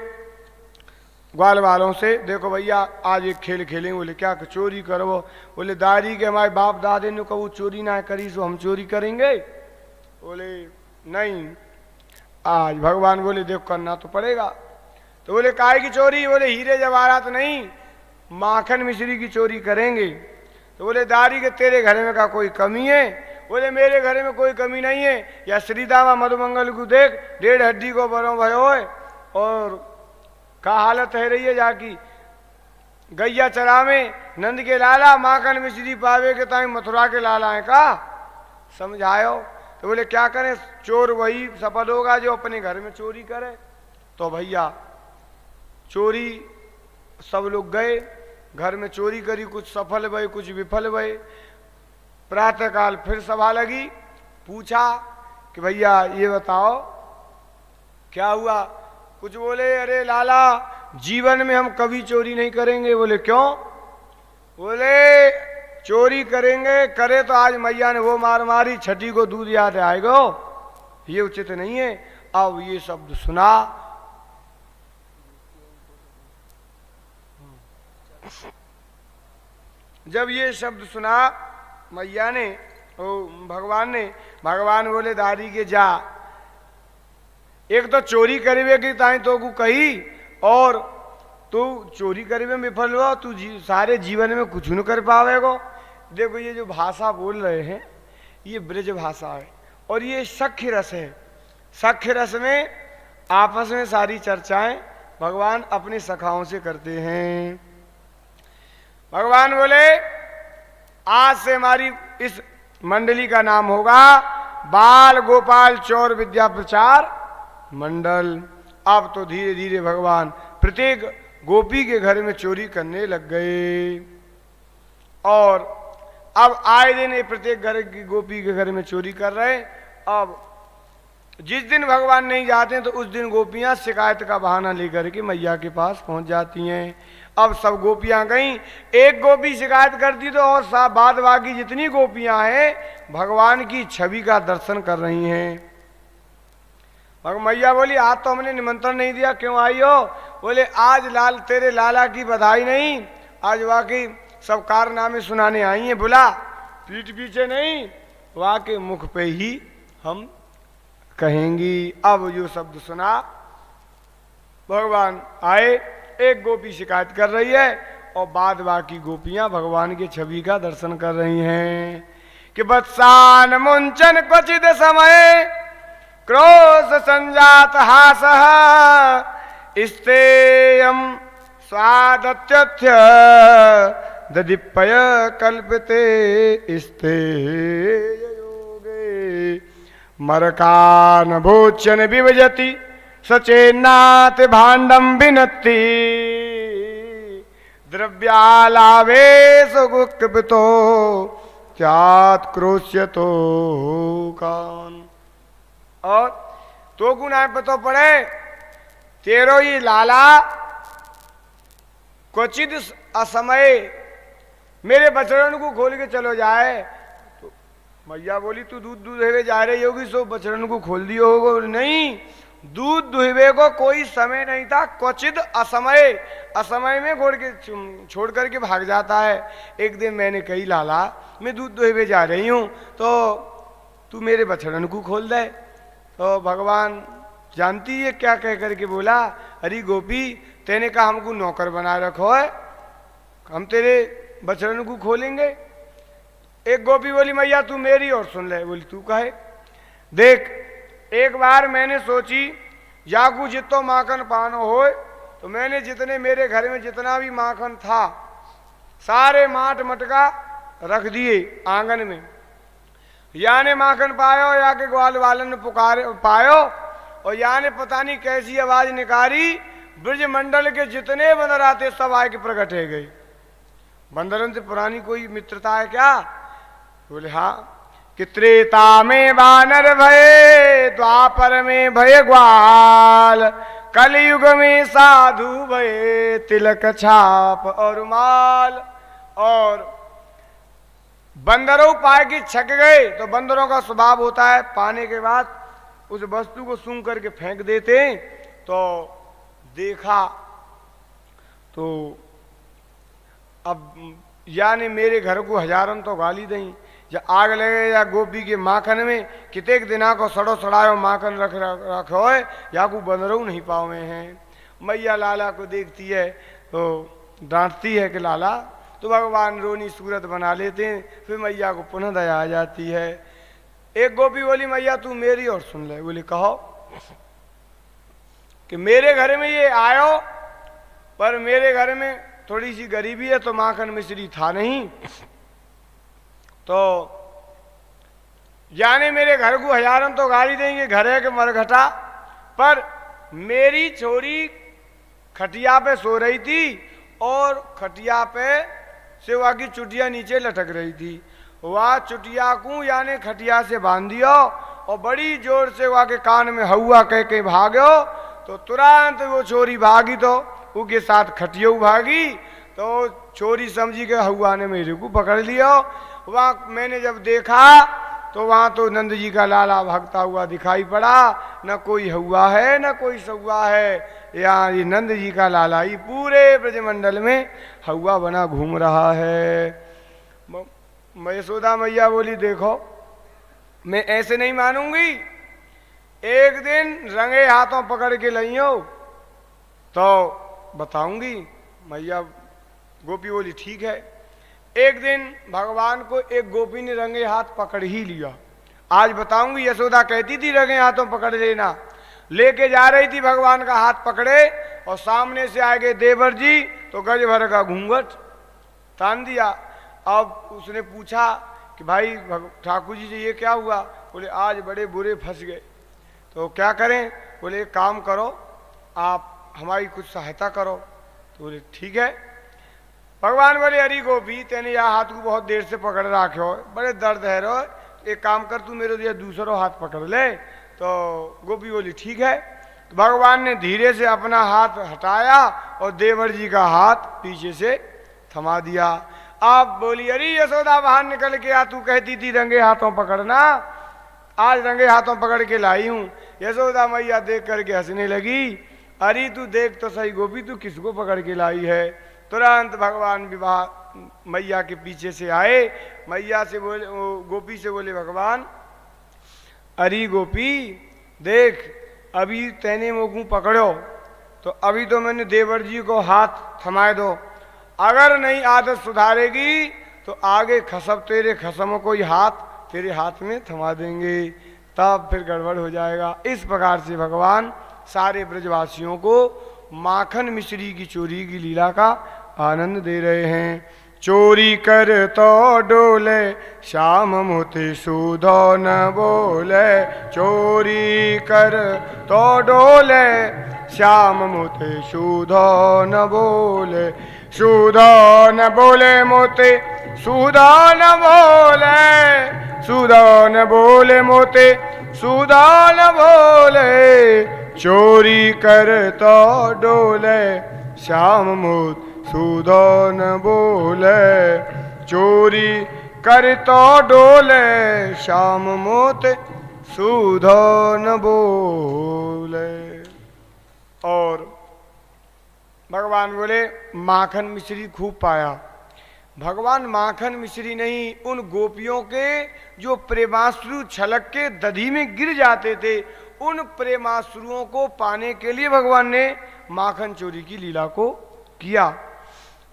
ग्वाल वालों से, देखो भैया आज एक खेल खेलेंगे। बोले क्या? चोरी करो। बोले दारी के हमारे बाप दादे ने कबू चोरी ना करी, सो हम चोरी करेंगे? बोले नहीं। आज भगवान बोले देखो करना तो पड़ेगा। तो बोले काय की चोरी? बोले हीरे जवाहरात नहीं, माखन मिश्री की चोरी करेंगे। तो बोले दारी के तेरे घर में का कोई कमी है? बोले मेरे घर में कोई कमी नहीं है। या श्रीदामा मधुमंगल को देख, 1.5 हड्डी को बरो भयो है, और का हालत है रही है जाकी गैया चरा में नंद के लाला माखन मिश्री पावे के ताई मथुरा के लाला है का समझायो। तो बोले क्या करें? चोर वही सफल होगा जो अपने घर में चोरी करे। तो भैया चोरी सब लोग गए, घर में चोरी करी, कुछ सफल भये कुछ विफल भये। प्रातःकाल फिर सभा लगी, पूछा कि भैया ये बताओ क्या हुआ? कुछ बोले अरे लाला जीवन में हम कभी चोरी नहीं करेंगे। बोले क्यों? बोले चोरी करेंगे, करे तो आज मैया ने वो मार मारी, छठी को दूध याद आएगा, ये उचित नहीं है। अब ये शब्द सुना, जब ये शब्द सुना मैया ने, भगवान बोले दारी के जा, एक तो चोरी करीबे की ताई तो को कही, और तू चोरी करीबे में विफल हुआ, तू सारे जीवन में कुछ न कर पावेगो। देखो ये जो भाषा बोल रहे हैं ये ब्रज भाषा है, और ये सख्य रस है। सख्य रस में आपस में सारी चर्चाएं भगवान अपने सखाओं से करते हैं। भगवान बोले आज से हमारी इस मंडली का नाम होगा बाल गोपाल चौर विद्या प्रचार मंडल। अब तो धीरे धीरे भगवान प्रत्येक गोपी के घर में चोरी करने लग गए, और अब आए दिन प्रत्येक घर की गोपी के घर में चोरी कर रहे। अब जिस दिन भगवान नहीं जाते हैं तो उस दिन गोपियां शिकायत का बहाना लेकर के मैया के पास पहुंच जाती हैं। अब सब गोपियां गईं, एक गोपी शिकायत करती तो और बाद बाकी जितनी गोपियां हैं भगवान की छवि का दर्शन कर रही हैं। मैया बोली आज तो हमने निमंत्रण नहीं दिया, क्यों आई हो? बोले आज तेरे लाला की बधाई नहीं, आज वाकई सब कारनामे सुनाने आई हैं। बुला, पीठ पीछे नहीं, वाकई मुख पे ही हम कहेंगी। अब जो शब्द सुना भगवान आए, एक गोपी शिकायत कर रही है और बाद बाकी गोपियां भगवान की छवि का दर्शन कर रही हैं कि वत्सान मुंचन क्वचित समय क्रोध संजात हासः स्तेयं स्वादत्यथ्य ददीपय कल्पते स्तेय योगे मरकान भोचन विभजति सचेन्नाथ भाण्डं विनत्ति द्रव्यालावेश गुक्तो त्यात क्रोश्यतो कान। और तो गुना पतो पड़े तेरो ही लाला क्वचित असमय मेरे बछड़न को खोल के चलो जाए। तो मैया बोली तू दूध दुहवे जा रही होगी सो बछड़न को खोल दियो होगो। नहीं, दूध दुहवे को कोई समय नहीं था, क्वचित असमय, असमय में घोड़ के छोड़ करके भाग जाता है। एक दिन मैंने कही लाला मैं दूध दुहवे जा रही हूँ तो तू मेरे बछड़न को खोल दे। तो भगवान जानती है क्या कह करके बोला, अरे गोपी तेने कहा हमको नौकर बना रखो है, हम तेरे बछड़न को खोलेंगे। एक गोपी बोली मैया तू मेरी और सुन ले। बोली तू कहे देख, एक बार मैंने सोची जाकू जितो माखन पानो हो, तो मैंने जितने मेरे घर में जितना भी माखन था सारे माट मटका रख दिए आंगन में। या ने माखन पायो या के ग्वाल वालन ने पुकारे पायो, और या ने पता नहीं कैसी आवाज निकाली, ब्रज मंडल के जितने बंदर आते सब आए के प्रकट है गई। बंदरन से पुरानी कोई मित्रता है क्या? बोले हाँ। कि त्रेता में बानर भये, द्वापर में भय ग्वाल, कलयुग में साधु भये, तिलक छाप और माल। और बंदरों पाए कि छक गए तो बंदरों का स्वभाव होता है पाने के बाद उस वस्तु को सूंघ करके फेंक देते हैं। तो देखा तो अब यानी मेरे घर को हजारन तो गाली दई, या आग लगे या गोपी के माखन में कितेक दिना को सड़ो सड़ायो माखन रखो है, या को बंदरों नहीं पावे हैं। मैया लाला को देखती है तो डांटती है कि लाला, तो भगवान रोनी सूरत बना लेते हैं, फिर मैया को पुनः दया आ जाती है। एक गोपी बोली मैया तू मेरी और सुन ले। बोली कहो। कि मेरे घर में ये आयो, पर मेरे घर में थोड़ी सी गरीबी है तो माखन मिश्री था नहीं, तो जाने मेरे घर को हजारन तो गाली देंगे, घर है कि मरघटा, पर मेरी छोरी खटिया पे सो रही थी और खटिया पे से वहाँ की चुटिया नीचे लटक रही थी। वह चुटिया को यानी खटिया से बांध दियो और बड़ी जोर से वहाँ के कान में हवा कह के भागो, तो तुरंत वो छोरी भागी तो उसके साथ खटियो भागी। तो छोरी समझी के हवा ने मेरे को पकड़ लियो। वहाँ मैंने जब देखा तो वहाँ तो नंद जी का लाला भागता हुआ दिखाई पड़ा, न कोई हवा है न कोई सौवा है, यहाँ ये नंद जी का लाला ही पूरे ब्रजमंडल में हवा बना घूम रहा है। यशोदा मैया बोली देखो मैं ऐसे नहीं मानूंगी, एक दिन रंगे हाथों पकड़ के लइयो तो बताऊंगी। मैया गोपी बोली ठीक है। एक दिन भगवान को एक गोपी ने रंगे हाथ पकड़ ही लिया। आज बताऊंगी, यशोदा कहती थी रंगे हाथों पकड़ लेना। लेके जा रही थी, भगवान का हाथ पकड़े और सामने से आ गए देवर जी, तो गज भर का घूंघट तान दिया। अब उसने पूछा कि भाई ठाकुर जी ये क्या हुआ? बोले आज बड़े बुरे फंस गए। तो क्या करें? बोले एक काम करो, आप हमारी कुछ सहायता करो। तो बोले ठीक है। भगवान बोले अरे गोपी तेने यह हाथ को बहुत देर से पकड़ रखे हो, बड़े दर्द है रो, एक काम कर तू मेरे लिए दूसरा हाथ पकड़ ले। तो गोपी बोली ठीक है। तो भगवान ने धीरे से अपना हाथ हटाया और देवर जी का हाथ पीछे से थमा दिया। आप बोली अरे यशोदा बाहर निकल के आ, तू कहती थी रंगे हाथों पकड़ना, आज रंगे हाथों पकड़ के लाई हूं। यशोदा मैया देख करके हंसने लगी। अरे तू देख तो सही गोपी तू किसको पकड़ के लाई है। तुरंत भगवान विवाह मैया के पीछे से आए। मैया से बोले, गोपी से बोले भगवान अरे गोपी देख अभी तेने मोगू पकड़ो, तो अभी तो मैंने देवर जी को हाथ थमाए दो, अगर नहीं आदत सुधारेगी तो आगे खसम तेरे खसमों को ही हाथ तेरे हाथ में थमा देंगे, तब फिर गड़बड़ हो जाएगा। इस प्रकार से भगवान सारे ब्रजवासियों को माखन मिश्री की चोरी की लीला का आनंद दे रहे हैं। चोरी कर तो डोले श्याम मोती सुधो न बोले। चोरी कर तो डोले श्याम मोती सुधो न बोले। सुधो न बोले मोती सुधो न बोले। सुधो न बोले मोती सुधो न बोले। चोरी कर तो डोले श्याम मोती सुधो न बोले। चोरी कर तो डोले श्याम मोती सुधो न बोले। और भगवान बोले माखन मिश्री खूब पाया। भगवान माखन मिश्री नहीं, उन गोपियों के जो प्रेमाश्रु छलक के दधी में गिर जाते थे, उन प्रेमाश्रुओं को पाने के लिए भगवान ने माखन चोरी की लीला को किया।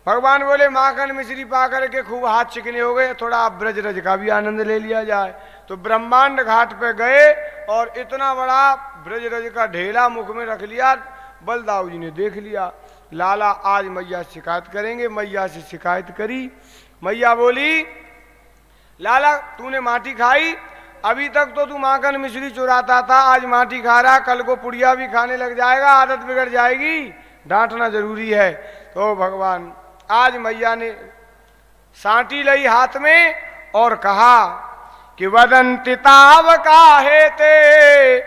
भगवान बोले माखन मिश्री पा करके खूब हाथ चिकने हो गए, थोड़ा ब्रज रज का भी आनंद ले लिया जाए। तो ब्रह्मांड घाट पे गए और इतना बड़ा ब्रज रज का ढेला मुख में रख लिया। बलदाऊ जी ने देख लिया, लाला आज मैया शिकायत करेंगे। मैया से शिकायत करी। मैया बोली लाला तूने माटी खाई, अभी तक तो तू माखन मिश्री चुराता था, आज माटी खा रहा, कल को पुड़िया भी खाने लग जाएगा, आदत बिगड़ जाएगी, डांटना जरूरी है। तो भगवान आज मैया ने सांटी ली हाथ में और कहा कि वदंति ताव काहे ते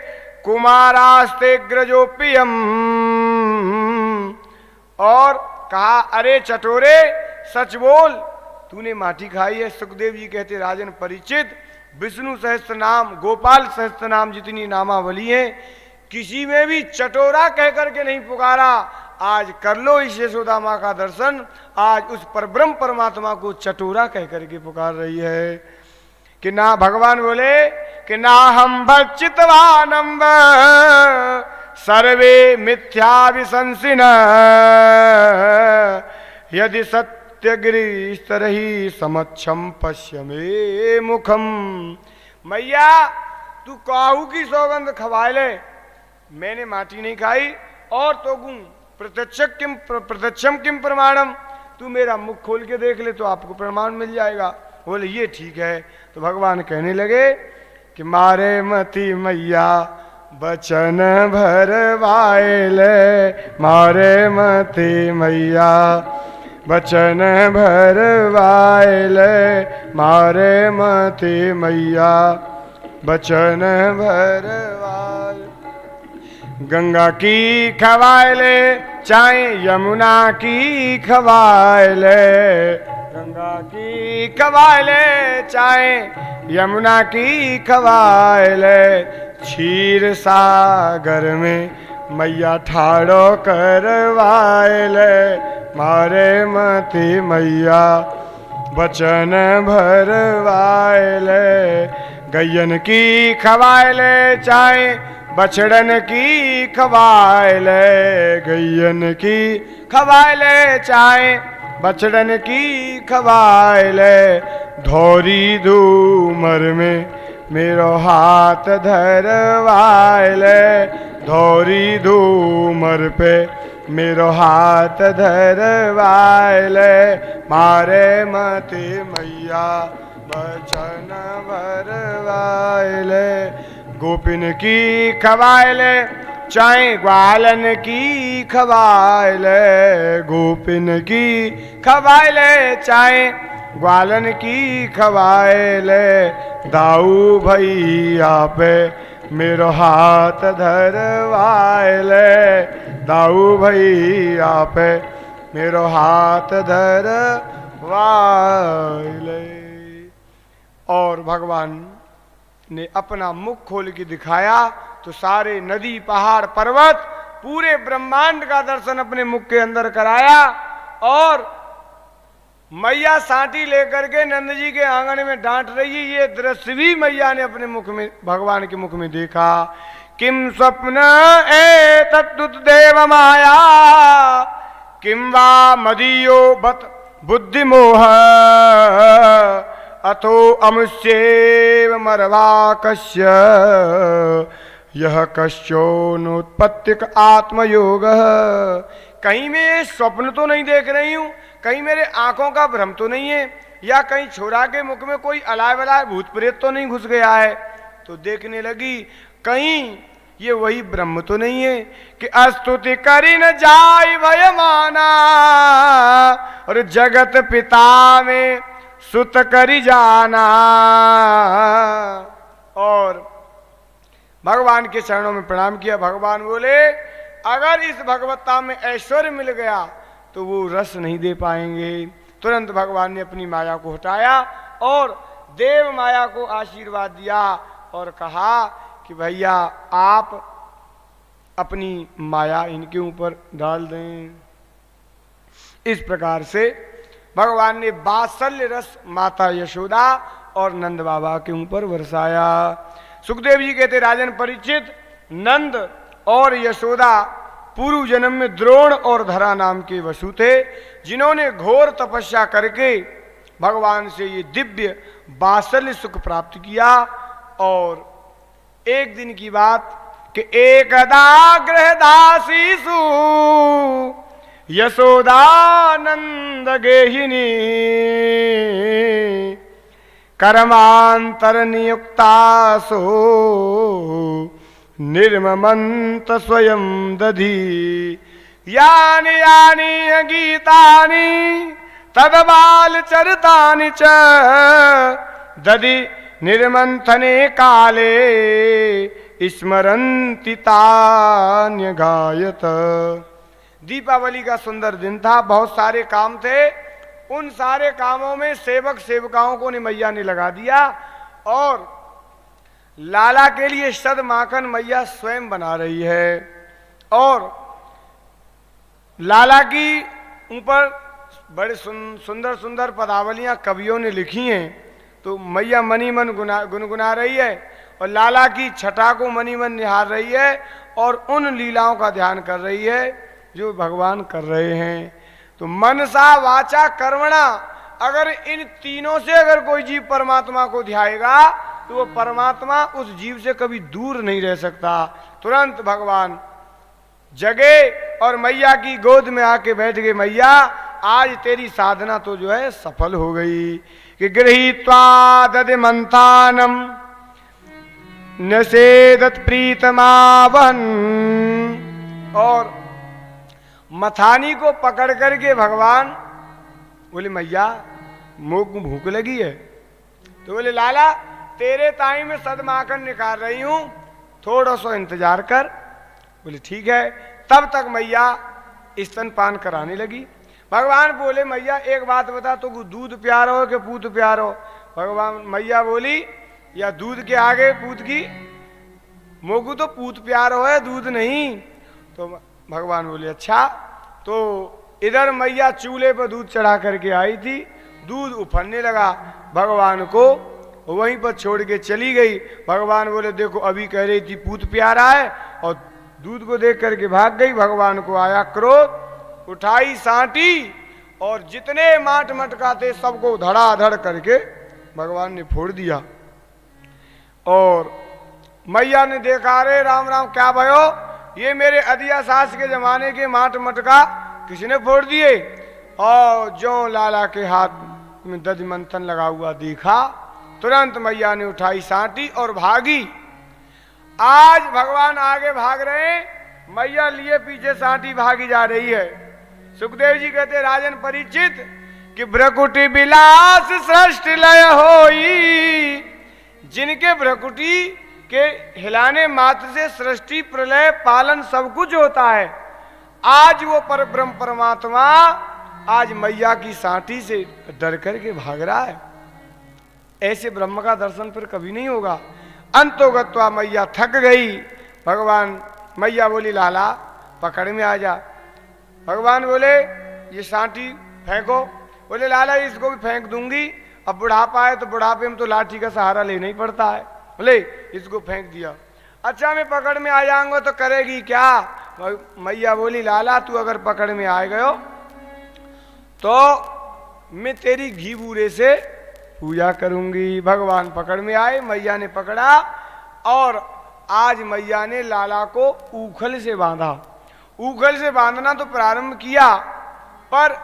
कुमारास्ते ग्रजोपियम। और कहा अरे चटोरे सच बोल, तूने माटी खाई है। सुखदेव जी कहते राजन परीक्षित, विष्णु सहस्त्र नाम गोपाल सहस्त्र नाम जितनी नामावली है, किसी में भी चटोरा कह करके नहीं पुकारा। आज कर लो इस यशोदा माँ का दर्शन, आज उस परब्रह्म परमात्मा को चटोरा कह करके पुकार रही है। कि ना भगवान बोले कि ना हम भक्षितवानंब सर्वे मिथ्या विशंसिन यदि सत्यगिरीस्तरहि समक्षम पश्यमे मुखम। मैया तू काहू की सौगंध खवा ले, मैंने माटी नहीं खाई और तो गुण प्रत्यक्षम किम प्रमाणम, तू मेरा मुख खोल के देख ले तो आपको प्रमाण मिल जाएगा। बोले ये ठीक है। तो भगवान कहने लगे कि मारे मती मैया बचन भरवाएले। मारे मती मैया बचन भरवाएले। मारे मती मैया बचन भरवाए। गंगा की खवाए ले चाहे यमुना की खवाए ले। गंगा की खवाए ले चाहे यमुना की खवाए ले। क्षीर सागर में मैया ठाड़ो करवाए ले। मारे मती मैया बचन भरवाए ले। गैयन की खवाए ले चाहे बछड़न की खवाए ले। गैयन की खवाए ले चाहे बछड़न की खवाए ले। धोरी धूमर में मेरो हाथ धरवाए ले। धोरी धूमर पे मेरो हाथ धरवाए ले। मारे मती मैया बचन भरवाए ले। गोपिन की खवाए ले चाहे ग्वालन की खवाए ले। गोपिन की खवाए ले चाहे ग्वालन की खवाए ले। दाऊ भैया पे मेरो हाथ धरवाए ले। दाऊ भैया पे मेरो हाथ धरवाए ले। और भगवान ने अपना मुख खोल के दिखाया तो सारे नदी पहाड़ पर्वत पूरे ब्रह्मांड का दर्शन अपने मुख के अंदर कराया। और मैया सांटी लेकर के नंद जी के आंगन में डांट रही है, ये दृश्य भी मैया ने अपने मुख में भगवान के मुख में देखा। किम स्वप्न ए तद्दुत देव माया किम वा मदीयो बत बुद्धि मोह अथो अमुष्येव मरवाकस्य यह कश्योनुत्पत्तिक आत्मयोग। कहीं मैं ये स्वप्न तो नहीं देख रही हूं, कहीं मेरे आंखों का भ्रम तो नहीं है, या कहीं छोरा के मुख में कोई अलाय बलाय भूत प्रेत तो नहीं घुस गया है। तो देखने लगी कहीं ये वही ब्रह्म तो नहीं है कि स्तुति करी न जाय भय माना, और जगत पिता में सुत करी जाना। और भगवान के चरणों में प्रणाम किया। भगवान बोले अगर इस भगवत्ता में ऐश्वर्य मिल गया तो वो रस नहीं दे पाएंगे। तुरंत भगवान ने अपनी माया को हटाया और देव माया को आशीर्वाद दिया और कहा कि भैया आप अपनी माया इनके ऊपर डाल दें। इस प्रकार से भगवान ने वात्सल्य रस माता यशोदा और नंद बाबा के ऊपर बरसाया। सुखदेव जी कहते राजन परीक्षित, नंद और यशोदा पूर्व जन्म में द्रोण और धरा नाम के वसु थे, जिन्होंने घोर तपस्या करके भगवान से ये दिव्य वात्सल्य सुख प्राप्त किया। और एक दिन की बात कि एकदा गृहदासीसु यशोदानंद गेहिनी कर्मांतर नियुक्तासो निर्ममंत स्वयं दधी यानि यानि गीतानि तदबाल चरितानि च दधि निर्मंथने काले स्मरन्ति तान्य गायत। दीपावली का सुंदर दिन था, बहुत सारे काम थे। उन सारे कामों में सेवक सेवकाओं को मैया ने लगा दिया और लाला के लिए शद माखन मैया स्वयं बना रही है। और लाला की ऊपर बड़े सुंदर सुंदर पदावलियां कवियों ने लिखी हैं। तो मैया मनी मन गुनगुना रही है और लाला की छटा को मनी मन निहार रही है और उन लीलाओं का ध्यान कर रही है जो भगवान कर रहे हैं। तो मनसा वाचा कर्मणा, अगर इन तीनों से अगर कोई जीव परमात्मा को ध्याएगा तो वो परमात्मा उस जीव से कभी दूर नहीं रह सकता। तुरंत भगवान जगे और मैया की गोद में आके बैठ गए। मैया आज तेरी साधना तो जो है सफल हो गई कि गृहीत्वा दधि मंथानम नसेदत प्रीतमावहन। और मथानी को पकड़ करके भगवान बोले मैया मुंह को भूख लगी है। तो बोले लाला तेरे ताई में सदमाखन निकाल रही हूं, थोड़ा सा इंतजार कर। बोले ठीक है। तब तक मैया स्तनपान कराने लगी। भगवान बोले मैया एक बात बता, तो दूध प्यारो हो कि पूत प्यारो? भगवान मैया बोली या दूध के आगे पूत की, मोगू तो पूत प्यारो है, दूध नहीं। तो भगवान बोले अच्छा। तो इधर मैया चूल्हे पर दूध चढ़ा करके आई थी, दूध उफरने लगा, भगवान को वहीं पर छोड़ के चली गई। भगवान बोले देखो अभी कह रही थी पूत प्यारा है और दूध को देख करके भाग गई। भगवान को आया क्रोध, उठाई सांटी और जितने माट मटका थे सबको धड़ाधड़ करके भगवान ने फोड़ दिया। और मैया ने देखा रे राम राम क्या भयो, ये मेरे अधिया सास के जमाने के माट मटका किसने फोड़ दिए। और जो लाला के हाथ में दधि मंथन लगा हुआ देखा, तुरंत मैया ने उठाई सांटी और भागी। आज भगवान आगे भाग रहे हैं, मैया लिए पीछे सांटी भागी जा रही है। सुखदेव जी कहते राजन परीक्षित कि भ्रकुटी विलास सृष्टि लय होई, जिनके भ्रकुटी के हिलाने मात्र से सृष्टि प्रलय पालन सब कुछ होता है, आज वो परब्रह्म परमात्मा आज मैया की सांटी से डर करके भाग रहा है। ऐसे ब्रह्म का दर्शन फिर कभी नहीं होगा। अंतोगत्वा मैया थक गई। भगवान मैया बोली लाला पकड़ में आ जा। भगवान बोले ये सांटी फेंको। बोले लाला इसको भी फेंक दूंगी, अब बुढ़ापा है तो बुढ़ापे में तो लाठी का सहारा लेना ही पड़ता है। बोले इसको फेंक दिया। अच्छा मैं पकड़ में आ जाऊंगा तो करेगी क्या? मैया बोली लाला तू अगर पकड़ में आ गयो तो मैं तेरी घी बूरे से पूजा करूंगी। भगवान पकड़ में आए, मैया ने पकड़ा और आज मैया ने लाला को ऊखल से बांधा। ऊखल से बांधना तो प्रारंभ किया, पर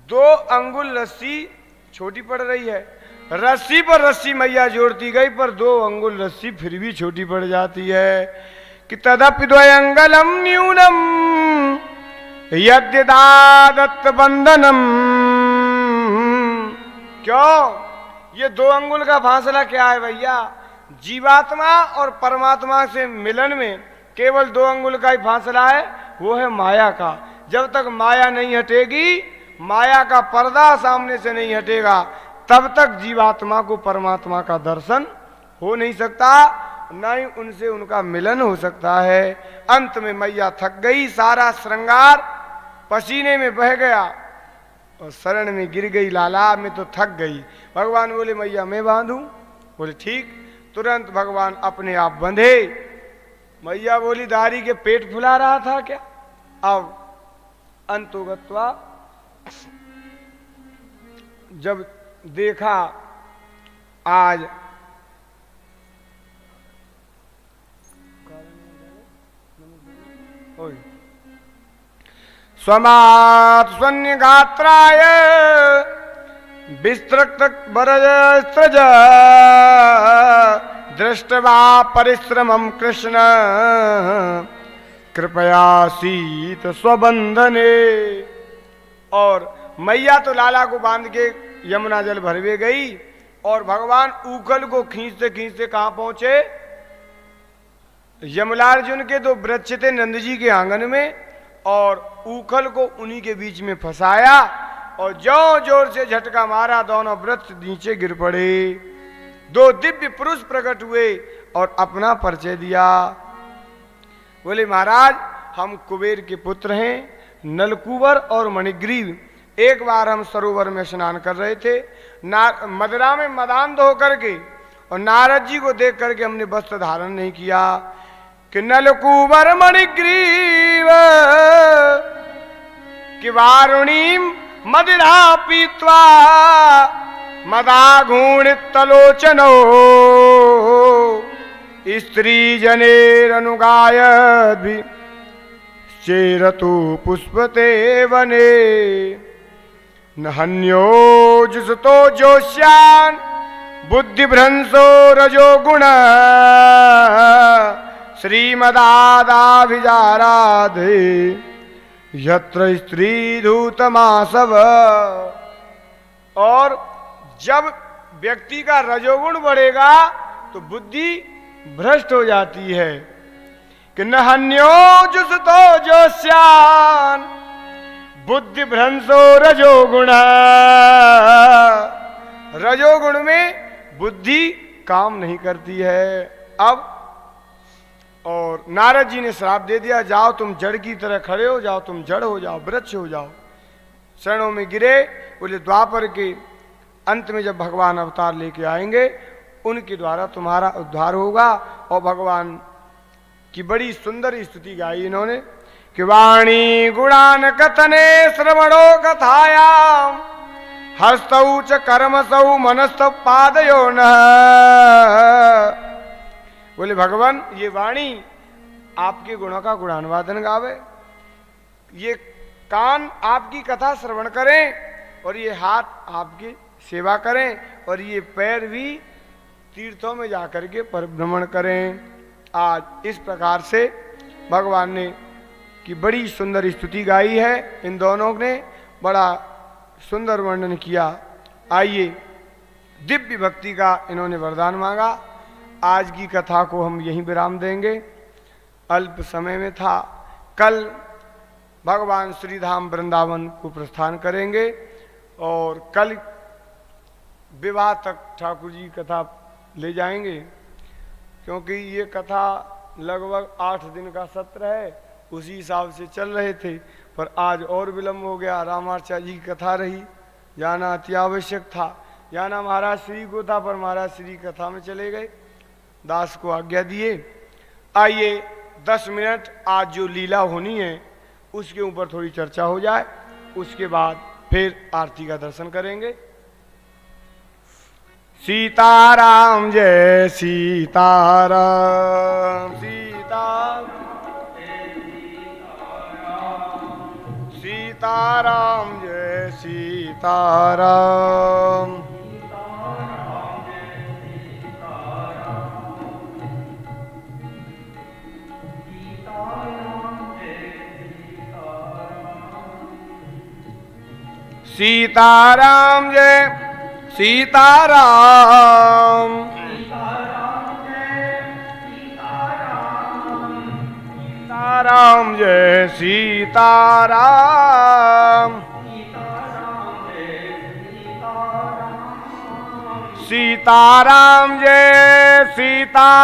2 अंगुल रस्सी छोटी पड़ रही है। रस्सी पर रस्सी मैया जोड़ती गई, पर 2 अंगुल रस्सी फिर भी छोटी पड़ जाती है। कि तदपि द्वयंगलम न्यूनम यद्यदादत्त बंधनम। क्यों? ये 2 अंगुल का फासला क्या है भैया? जीवात्मा और परमात्मा से मिलन में केवल 2 अंगुल का ही फासला है, वो है माया का। जब तक माया नहीं हटेगी, माया का पर्दा सामने से नहीं हटेगा, तब तक जीवात्मा को परमात्मा का दर्शन हो नहीं सकता, न ही उनसे उनका मिलन हो सकता है। अंत में मैया थक गई, सारा श्रृंगार पसीने में बह गया और शरण में गिर गई। लाला मैं तो थक गई। भगवान बोले मैया मैं बांधूं? बोले ठीक। तुरंत भगवान अपने आप बंधे। मैया बोली दारी के पेट फुला रहा था क्या? अब अंतोगत्वा जब देखा आज स्वमात् स्वन्यगात्राय विस्तृत बरस्त्रज दृष्ट्वा परिश्रमं कृष्ण कृपया शीत स्वबंधने। और मैया तो लाला को बांध के यमुना जल भरवे गई और भगवान ऊखल को खींचते खींचते कहां पहुंचे? यमलार्जुन के 2 वृक्ष थे नंद जी के आंगन में, और ऊखल को उन्हीं के बीच में फंसाया और जो जोर से झटका मारा, दोनों वृक्ष नीचे गिर पड़े। 2 दिव्य पुरुष प्रकट हुए और अपना परिचय दिया। बोले महाराज हम कुबेर के पुत्र हैं, नलकुवर और मणिग्रीव। एक बार हम सरोवर में स्नान कर रहे थे, मदरा में मदान्ध होकर के, और नारद जी को देख करके हमने वस्त्र धारण नहीं किया। कि नलकुवर मणिग्रीव कि वारुणीम मदिरा पीत्वा मदाघूणितलोचनो स्त्री जनेरनुगायद्भि चेरतु पुष्पते वने। नहन्यो जुसतो जोष्यान् बुद्धिभ्रंशो रजोगुण श्रीमदादाभिजाराधे यत्र स्त्री धूतमासव। और जब व्यक्ति का रजोगुण बढ़ेगा तो बुद्धि भ्रष्ट हो जाती है। कि नहन्यो जुसतो जोष्यान् बुद्धि भ्रंशो रजोगुण। रजोगुण में बुद्धि काम नहीं करती है। अब और नारद जी ने श्राप दे दिया, जाओ तुम जड़ की तरह खड़े हो जाओ, तुम जड़ हो जाओ, वृक्ष हो जाओ। शरणों में गिरे। बोले द्वापर के अंत में जब भगवान अवतार लेके आएंगे उनके द्वारा तुम्हारा उद्धार होगा। और भगवान की बड़ी सुंदर स्तुति गाई इन्होंने। कि वाणी गुणान कथने श्रवणो कथायाम हस्तौ च कर्मसौ मनस्तौ पादयो न। बोले भगवान ये वाणी आपके गुणों का गुणानुवादन गावे, ये कान आपकी कथा श्रवण करें, और ये हाथ आपकी सेवा करें, और ये पैर भी तीर्थों में जाकर के परिभ्रमण करें। आज इस प्रकार से भगवान ने की बड़ी सुंदर स्तुति गाई है। इन दोनों ने बड़ा सुंदर वर्णन किया। आइए दिव्य भक्ति का इन्होंने वरदान मांगा। आज की कथा को हम यहीं विराम देंगे, अल्प समय में था। कल भगवान श्रीधाम वृंदावन को प्रस्थान करेंगे और कल विवाह तक ठाकुर जी कथा ले जाएंगे, क्योंकि ये कथा लगभग 8 दिन का सत्र है, उसी हिसाब से चल रहे थे। पर आज और विलम्ब हो गया, रामाचार्य जी की कथा रही, जाना अति आवश्यक था। जाना महाराज श्री को था, पर महाराज श्री कथा में चले गए, दास को आज्ञा दिए। आइए 10 मिनट आज जो लीला होनी है उसके ऊपर थोड़ी चर्चा हो जाए, उसके बाद फिर आरती का दर्शन करेंगे। सीताराम जय सीताराम सीता सीताराम जय सीताराम। सीताराम जय सीताराम। सीताराम जय सीताराम। सीताराम जय सीताराम।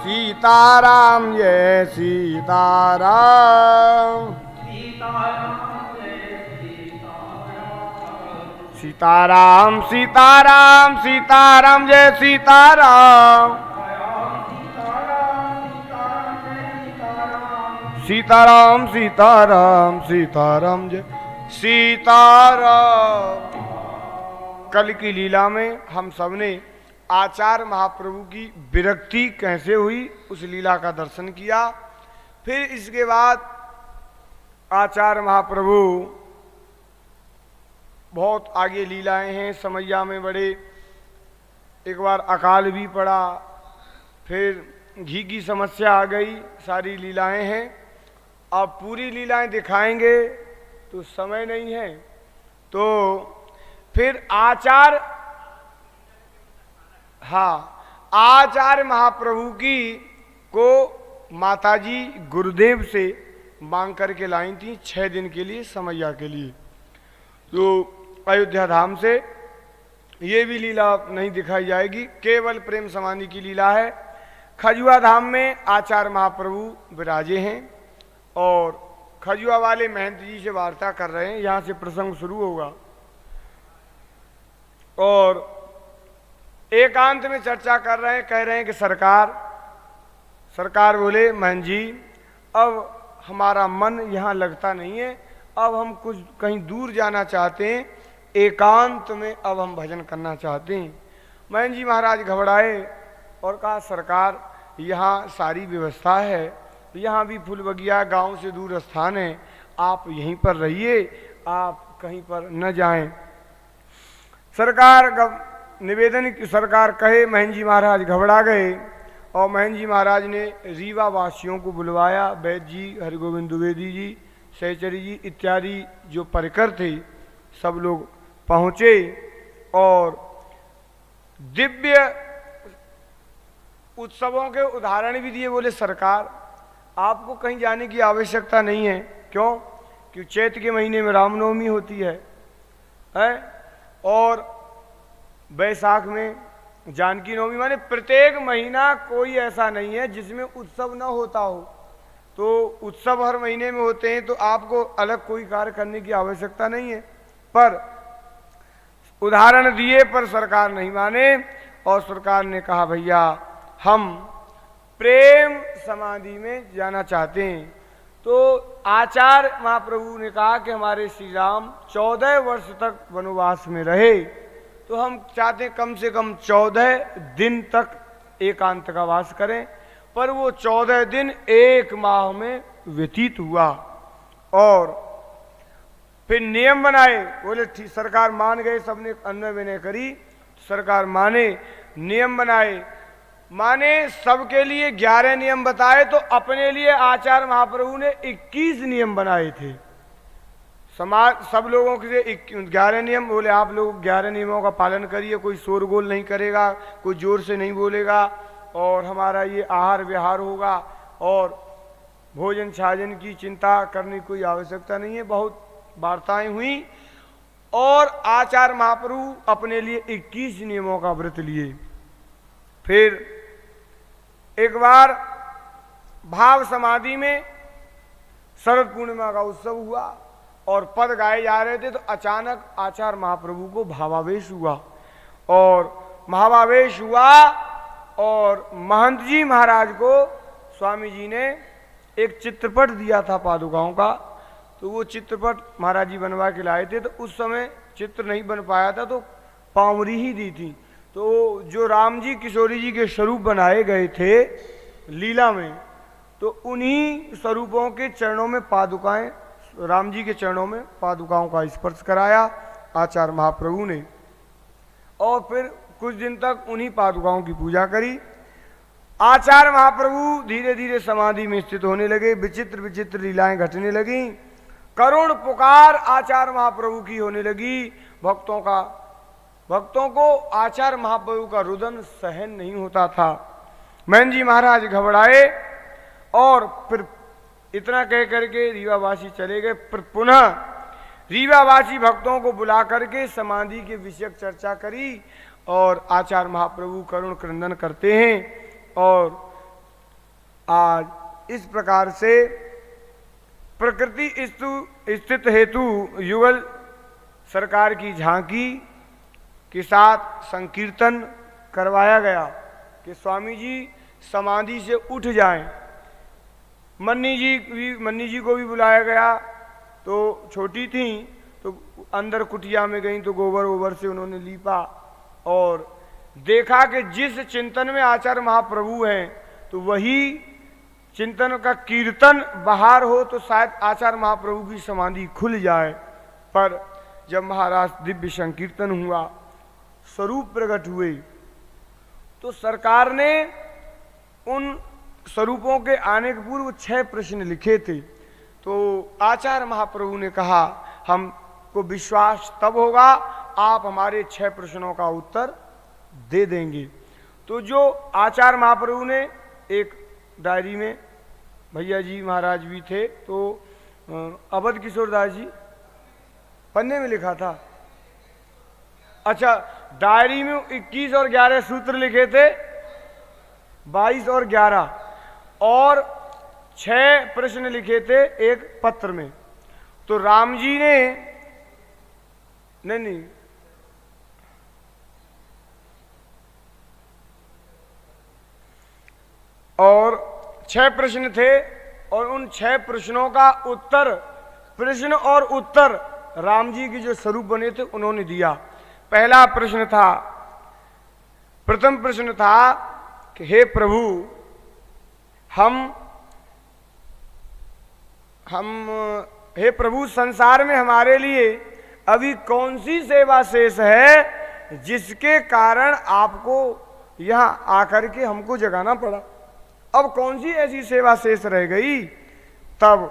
सीताराम जय सीताराम। सीताराम सीताराम सीताराम जय सीताराम। सीताराम सीताराम सीताराम जय सीताराम। कल की लीला में हम सबने आचार्य महाप्रभु की विरक्ति कैसे हुई उस लीला का दर्शन किया। फिर इसके बाद आचार्य महाप्रभु बहुत आगे लीलाएं हैं। समैया में बड़े एक बार अकाल भी पड़ा, फिर घी की समस्या आ गई, सारी लीलाएं हैं। अब पूरी लीलाएं दिखाएंगे तो समय नहीं है, तो फिर आचार्य आचार्य महाप्रभु की को माताजी गुरुदेव से मांग करके लाई थी 6 दिन के लिए समैया के लिए। तो अयोध्या धाम से ये भी लीला नहीं दिखाई जाएगी, केवल प्रेम समाधि की लीला है। खजुआ धाम में आचार्य महाप्रभु विराजे हैं और खजुआ वाले महंत जी से वार्ता कर रहे हैं। यहाँ से प्रसंग शुरू होगा और एकांत में चर्चा कर रहे हैं। कह रहे हैं कि सरकार बोले महंत जी अब हमारा मन यहाँ लगता नहीं है, अब हम कुछ कहीं दूर जाना चाहते हैं, एकांत में अब हम भजन करना चाहते हैं। महंत जी महाराज घबराए और कहा सरकार यहाँ सारी व्यवस्था है, यहाँ भी फूल बगिया गांव से दूर स्थान है, आप यहीं पर रहिए, आप कहीं पर न जाएं। सरकार निवेदन की सरकार कहे, महंत जी महाराज घबरा गए और महंत जी महाराज ने रीवा वासियों को बुलवाया। वैद्य जी, हरिगोविंद द्विवेदी जी, सहचरी जी इत्यादि जो परिकर थे सब लोग पहुँचे और दिव्य उत्सवों के उदाहरण भी दिए। बोले सरकार आपको कहीं जाने की आवश्यकता नहीं है। क्यों? कि चैत्र के महीने में रामनवमी होती है और बैसाख में जानकी नवमी, माने प्रत्येक महीना कोई ऐसा नहीं है जिसमें उत्सव न होता हो। तो उत्सव हर महीने में होते हैं, तो आपको अलग कोई कार्य करने की आवश्यकता नहीं है। पर उदाहरण दिए पर सरकार नहीं माने और सरकार ने कहा भैया हम प्रेम समाधि में जाना चाहते हैं। तो आचार्य महाप्रभु ने कहा कि हमारे श्री राम 14 वर्ष तक वनवास में रहे, तो हम चाहते हैं कम से कम 14 दिन तक एकांत का वास करें। पर वो 14 दिन 1 माह में व्यतीत हुआ और फिर नियम बनाए। बोले ठीक, सरकार मान गए, सबने अन्वय विनय करी, सरकार माने, नियम बनाए, माने सबके लिए 11 नियम बताए। तो अपने लिए आचार्य महाप्रभु ने 21 नियम बनाए थे। समाज सब लोगों के लिए 11 नियम। बोले आप लोग 11 नियमों का पालन करिए, कोई शोरगोल नहीं करेगा, कोई जोर से नहीं बोलेगा और हमारा ये आहार विहार होगा और भोजन छाजन की चिंता करने की कोई आवश्यकता नहीं है। बहुत वार्ताएं हुई और आचार्य महाप्रभु अपने लिए 21 नियमों का व्रत लिए। फिर एक बार भाव समाधि में शरद पूर्णिमा का उत्सव हुआ और पद गाए जा रहे थे, तो अचानक आचार्य महाप्रभु को भावावेश हुआ और महावावेश हुआ और महंत जी महाराज को स्वामी जी ने एक चित्रपट दिया था पादुकाओं का। तो वो चित्रपट महाराज जी बनवा के लाए थे, तो उस समय चित्र नहीं बन पाया था, तो पावरी ही दी थी। तो जो राम जी किशोरी जी के स्वरूप बनाए गए थे लीला में, तो उन्हीं स्वरूपों के चरणों में पादुकाएं, राम जी के चरणों में पादुकाओं का स्पर्श कराया आचार्य महाप्रभु ने, और फिर कुछ दिन तक उन्हीं पादुकाओं की पूजा करी। आचार्य महाप्रभु धीरे धीरे समाधि में स्थित होने लगे, विचित्र विचित्र लीलाएं घटने लगी, करुण पुकार आचार्य महाप्रभु की होने लगी। भक्तों को आचार्य महाप्रभु का रुदन सहन नहीं होता था। मैन जी महाराज घबराए और फिर इतना कह करके रीवावासी चले गए। फिर पुनः रीवावासी भक्तों को बुला करके समाधि के विषय चर्चा करी और आचार्य महाप्रभु करुण क्रंदन करते हैं। और आज इस प्रकार से प्रकृति स्थित हेतु युगल सरकार की झांकी के साथ संकीर्तन करवाया गया कि स्वामी जी समाधि से उठ जाएं। मन्नी जी को भी बुलाया गया, तो छोटी थी तो अंदर कुटिया में गई तो गोबर से उन्होंने लीपा और देखा कि जिस चिंतन में आचार्य महाप्रभु हैं तो वही चिंतन का कीर्तन बाहर हो तो शायद आचार्य महाप्रभु की समाधि खुल जाए। पर जब महाराज दिव्य संकीर्तन हुआ, स्वरूप प्रकट हुए, तो सरकार ने उन स्वरूपों के आने के पूर्व 6 प्रश्न लिखे थे। तो आचार्य महाप्रभु ने कहा हमको विश्वास तब होगा आप हमारे 6 प्रश्नों का उत्तर दे देंगे। तो जो आचार्य महाप्रभु ने एक डायरी में, भैया जी महाराज भी थे, तो अवध किशोर दास जी पन्ने में लिखा था। अच्छा, डायरी में 21 और 11 सूत्र लिखे थे, 22 और 11, और 6 प्रश्न लिखे थे एक पत्र में। तो राम जी ने नहीं और 6 प्रश्न थे और उन 6 प्रश्नों का उत्तर, प्रश्न और उत्तर राम जी के जो स्वरूप बने थे उन्होंने दिया। पहला प्रश्न था, प्रथम प्रश्न था कि हे प्रभु, हे प्रभु, संसार में हमारे लिए अभी कौन सी सेवा शेष है जिसके कारण आपको यहां आकर के हमको जगाना पड़ा? अब कौन सी ऐसी सेवा शेष रह गई तब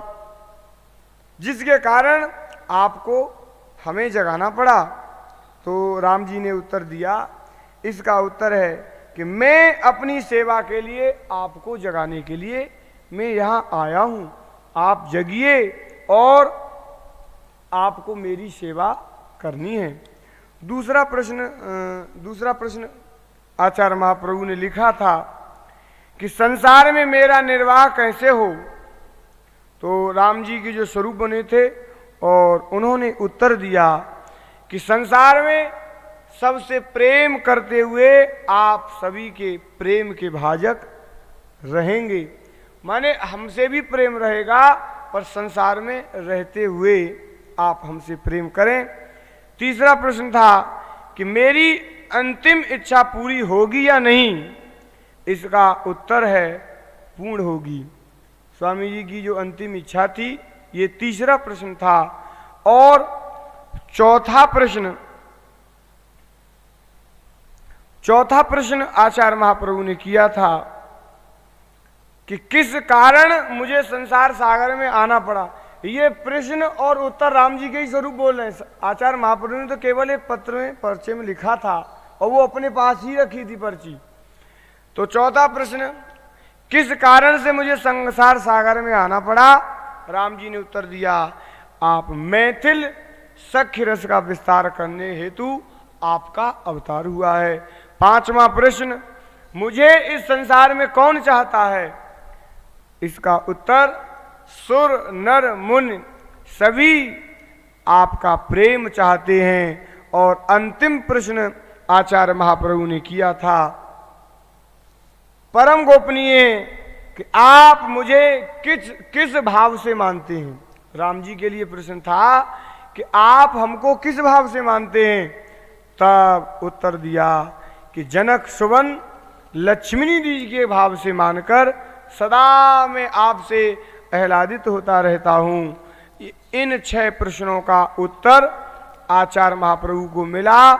जिसके कारण आपको हमें जगाना पड़ा? तो राम जी ने उत्तर दिया, इसका उत्तर है कि मैं अपनी सेवा के लिए, आपको जगाने के लिए मैं यहाँ आया हूँ। आप जगिए और आपको मेरी सेवा करनी है। दूसरा प्रश्न आचार्य महाप्रभु ने लिखा था कि संसार में मेरा निर्वाह कैसे हो? तो राम जी के जो स्वरूप बने थे और उन्होंने उत्तर दिया कि संसार में सबसे प्रेम करते हुए आप सभी के प्रेम के भाजक रहेंगे। माने हमसे भी प्रेम रहेगा पर संसार में रहते हुए आप हमसे प्रेम करें। तीसरा प्रश्न था कि मेरी अंतिम इच्छा पूरी होगी या नहीं? इसका उत्तर है पूर्ण होगी। स्वामी जी की जो अंतिम इच्छा थी, ये तीसरा प्रश्न था। और चौथा प्रश्न आचार्य महाप्रभु ने किया था कि किस कारण मुझे संसार सागर में आना पड़ा। ये प्रश्न और उत्तर राम जी के ही स्वरूप बोल रहे हैं। आचार्य महाप्रभु ने तो केवल एक पत्र में, पर्चे में लिखा था और वो अपने पास ही रखी थी पर्ची। तो चौथा प्रश्न, किस कारण से मुझे संसार सागर में आना पड़ा? राम जी ने उत्तर दिया, आप मैथिल सख्य रस का विस्तार करने हेतु आपका अवतार हुआ है। पांचवा प्रश्न, मुझे इस संसार में कौन चाहता है? इसका उत्तर सुर नर मुनि सभी आपका प्रेम चाहते हैं। और अंतिम प्रश्न आचार्य महाप्रभु ने किया था, परम गोपनीय, कि आप मुझे किस भाव से मानते हैं? राम जी के लिए प्रश्न था कि आप हमको किस भाव से मानते हैं? तब उत्तर दिया कि जनक सुवन लक्ष्मी जी के भाव से मानकर सदा मैं आपसे आह्लादित होता रहता हूँ। इन 6 प्रश्नों का उत्तर आचार्य महाप्रभु को मिला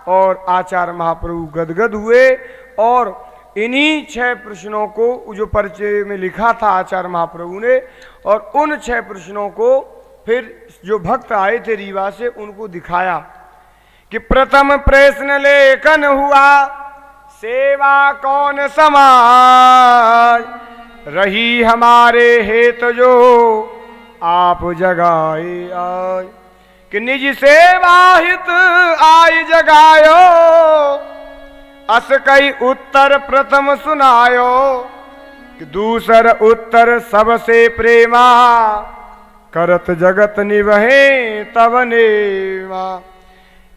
और आचार्य महाप्रभु गदगद हुए और इन्हीं 6 प्रश्नों को जो परिचय में लिखा था आचार्य महाप्रभु ने, और उन 6 प्रश्नों को फिर जो भक्त आए थे रीवा से उनको दिखाया कि प्रथम प्रश्न लेखन हुआ, सेवा कौन समाज रही हमारे हेतु जो आप जगाए आय, कि निज सेवा हित आई जगायो, अस कई उत्तर प्रथम सुनायो, कि दूसर उत्तर सबसे प्रेमा, करत जगत निवहे तब नेमा,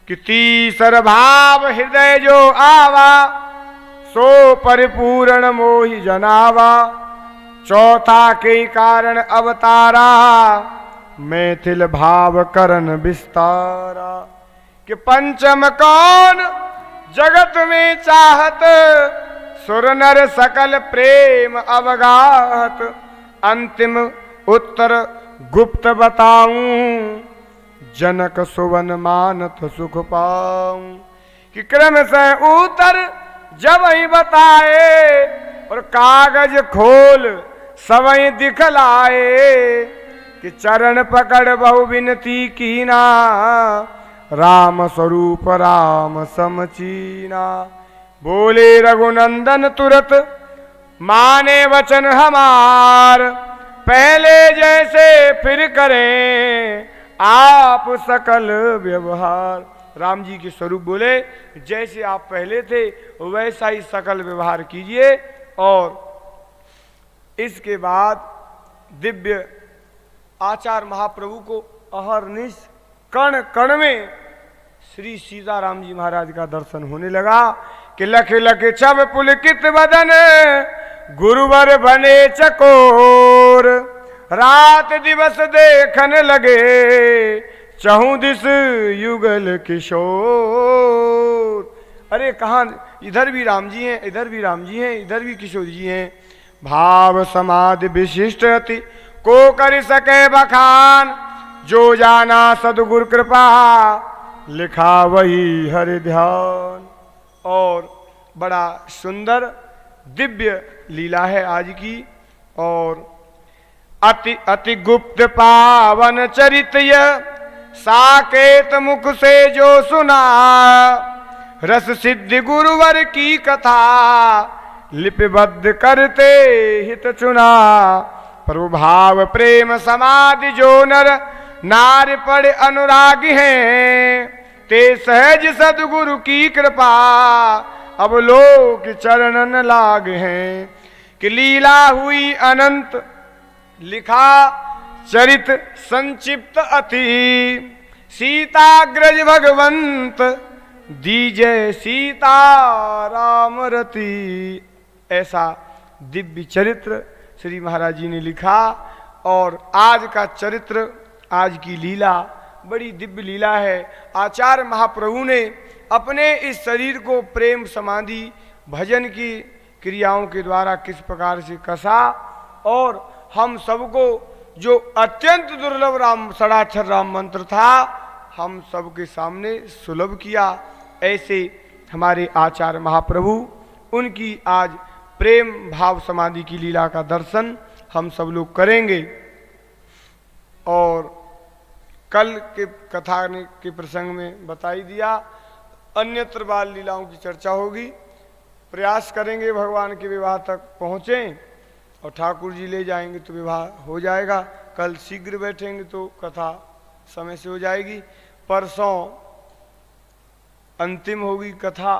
कि तीसर भाव हृदय जो आवा, सो परिपूर्ण मोहि जनावा, चौथा के कारण अवतारा, मैथिल भाव करन विस्तारा, कि पंचम कौन जगत में चाहत, सुर नर सकल प्रेम अवगाहत, अंतिम उत्तर गुप्त बताऊं, जनक सुवन मानत सुख पाऊं, कि क्रम से उत्तर जब ही बताए और कागज खोल सवई दिखलाए, कि चरण पकड़ बहु विनती कीना, राम स्वरूप राम समचीना, बोले रघुनंदन तुरत माने वचन हमार, पहले जैसे फिर करें आप सकल व्यवहार। राम जी के स्वरूप बोले जैसे आप पहले थे वैसा ही सकल व्यवहार कीजिए। और इसके बाद दिव्य आचार्य महाप्रभु को अहरनिश कण कण में श्री सीताराम जी महाराज का दर्शन होने लगा कि लख लख छब पुलकित बदन गुरुवर बने चकोर, रात दिवस देखन लगे चहु दिस युगल किशोर। अरे कहाँ, इधर भी राम जी हैं, इधर भी राम जी हैं, इधर भी किशोर जी हैं। भाव समाधि विशिष्ट अति को कर सके बखान, जो जाना सदगुरु कृपा लिखा वही हरि ध्यान। और बड़ा सुंदर दिव्य लीला है आज की। और अति अति गुप्त पावन चरित्र साकेत मुख से जो सुना, रस सिद्धि गुरुवर की कथा लिपिबद्ध करते हित चुना। प्रभु भाव प्रेम समाधि जो नर नार पड़ अनुराग हैं, ते सहज सदगुरु की कृपा अब लोक चरणन लाग हैं। कि लीला हुई अनंत लिखा चरित संक्षिप्त अति, सीताग्रज भगवंत दीजय सीता राम रति। ऐसा दिव्य चरित्र श्री महाराज जी ने लिखा। और आज का चरित्र, आज की लीला बड़ी दिव्य लीला है। आचार्य महाप्रभु ने अपने इस शरीर को प्रेम समाधि भजन की क्रियाओं के द्वारा किस प्रकार से कसा, और हम सबको जो अत्यंत दुर्लभ राम षडाक्षर राम मंत्र था हम सबके सामने सुलभ किया। ऐसे हमारे आचार्य महाप्रभु, उनकी आज प्रेम भाव समाधि की लीला का दर्शन हम सब लोग करेंगे। और कल के कथा के प्रसंग में बताई दिया, अन्यत्र बाल लीलाओं की चर्चा होगी। प्रयास करेंगे भगवान के विवाह तक पहुँचें, और ठाकुर जी ले जाएंगे तो विवाह हो जाएगा। कल शीघ्र बैठेंगे तो कथा समय से हो जाएगी। परसों अंतिम होगी कथा,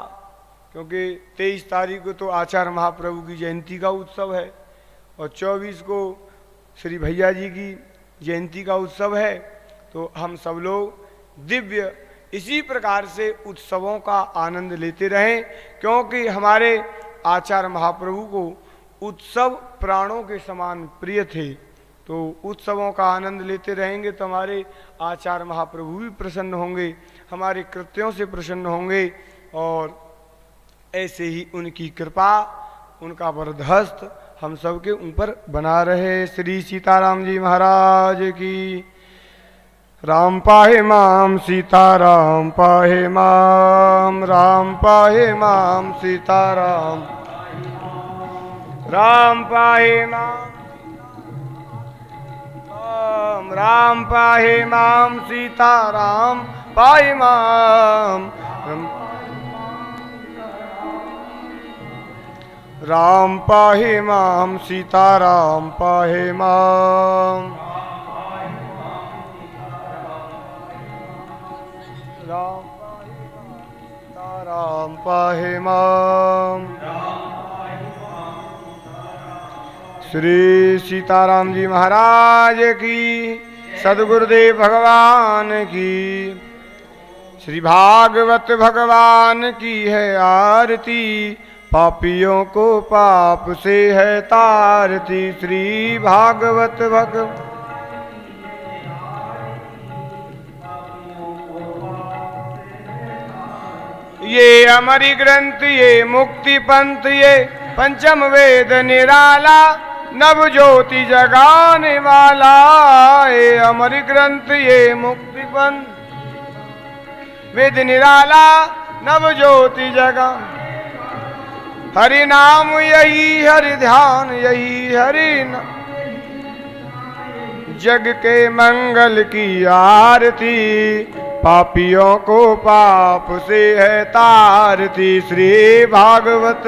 क्योंकि 23 तारीख को तो आचार्य महाप्रभु की जयंती का उत्सव है, और 24 को श्री भैया जी की जयंती का उत्सव है। तो हम सब लोग दिव्य इसी प्रकार से उत्सवों का आनंद लेते रहें, क्योंकि हमारे आचार्य महाप्रभु को उत्सव प्राणों के समान प्रिय थे। तो उत्सवों का आनंद लेते रहेंगे तो हमारे आचार्य महाप्रभु भी प्रसन्न होंगे, हमारे कृत्यों से प्रसन्न होंगे। और ऐसे ही उनकी कृपा, उनका वरदहस्त हम सबके ऊपर बना रहे। श्री सीताराम जी महाराज की। राम पाहे माम सीताराम पाहे माम, राम पाहे माम सीताराम, राम पाहे माम, राम पाहे माम सीताराम पाहे माम, राम पाहे माम सीताराम पाहे माम, राम पाहे माम। श्री सीताराम जी महाराज की, सदगुरुदेव भगवान की। श्री भागवत भगवान की है आरती, पापियों को पाप से है तारती। श्री भागवत भगवान ये अमरी ग्रंथ, ये मुक्ति पंथ, ये पंचम वेद निराला, नव ज्योति जगाने वाला। ये अमरी ग्रंथ, ये मुक्ति पंथ, वेद निराला, नव ज्योति जगा। हरि नाम यही हरि ध्यान, यही हरि नाम, जग के मंगल की आरती, पापियों को पाप से है तारती। श्री भागवत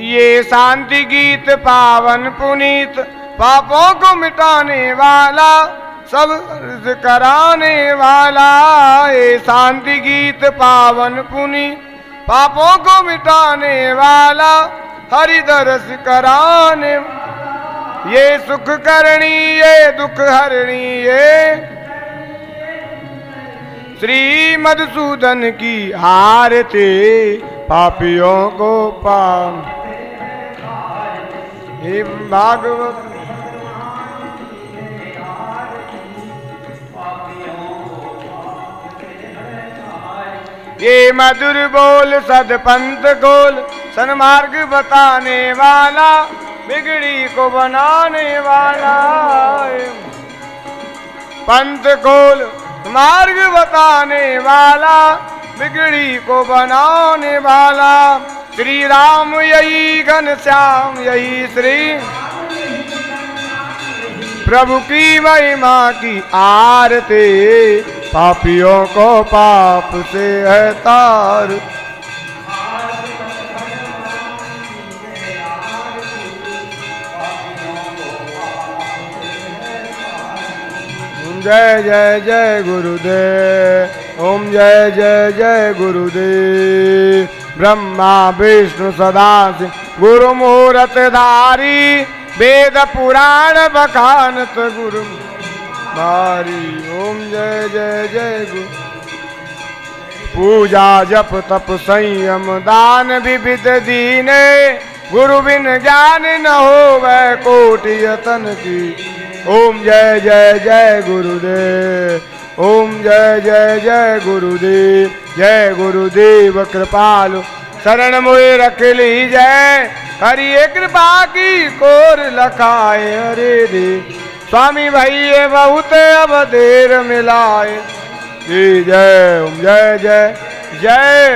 ये शांति गीत पावन पुनीत, पापों को मिटाने वाला, सब अर्ज कराने वाला। ये शांति गीत पावन पुनीत, पापों को मिटाने वाला, हरि दरस कराने। ये सुख करणी, ये दुख हरणी, ये श्री मधुसूदन की आरती, पापियों को पाप। हे भागवत ये मधुर बोल सदपंथ गोल, सन्मार्ग बताने वाला, बिगड़ी को बनाने वाला। पंथ गोल मार्ग बताने वाला, बिगड़ी को बनाने वाला। श्री राम यही घनश्याम, यही श्री प्रभु की महिमा की आरती, पापियों को पाप से है तार। जय जय जय गुरुदेव, ओम जय जय जय गुरुदेव। ब्रह्मा विष्णु सदा से गुरु मुहूर्त धारी, वेद पुराण बखानत गुरु मारी। ओम जय जय जय गुरु। पूजा जप तप संयम दान विविध दीने, गुरु बिन ज्ञान न हो वह कोटि यतन की। ओम जय जय जय गुरुदेव, ओम जय जय जय गुरुदेव। जय गुरुदेव कृपालु, शरण मोहि रख लीजय। हरि कृपा की कोर लखाए, हरे देव स्वामी भैये बहुत अब देर मिलाए। जय ओम जय जय जय।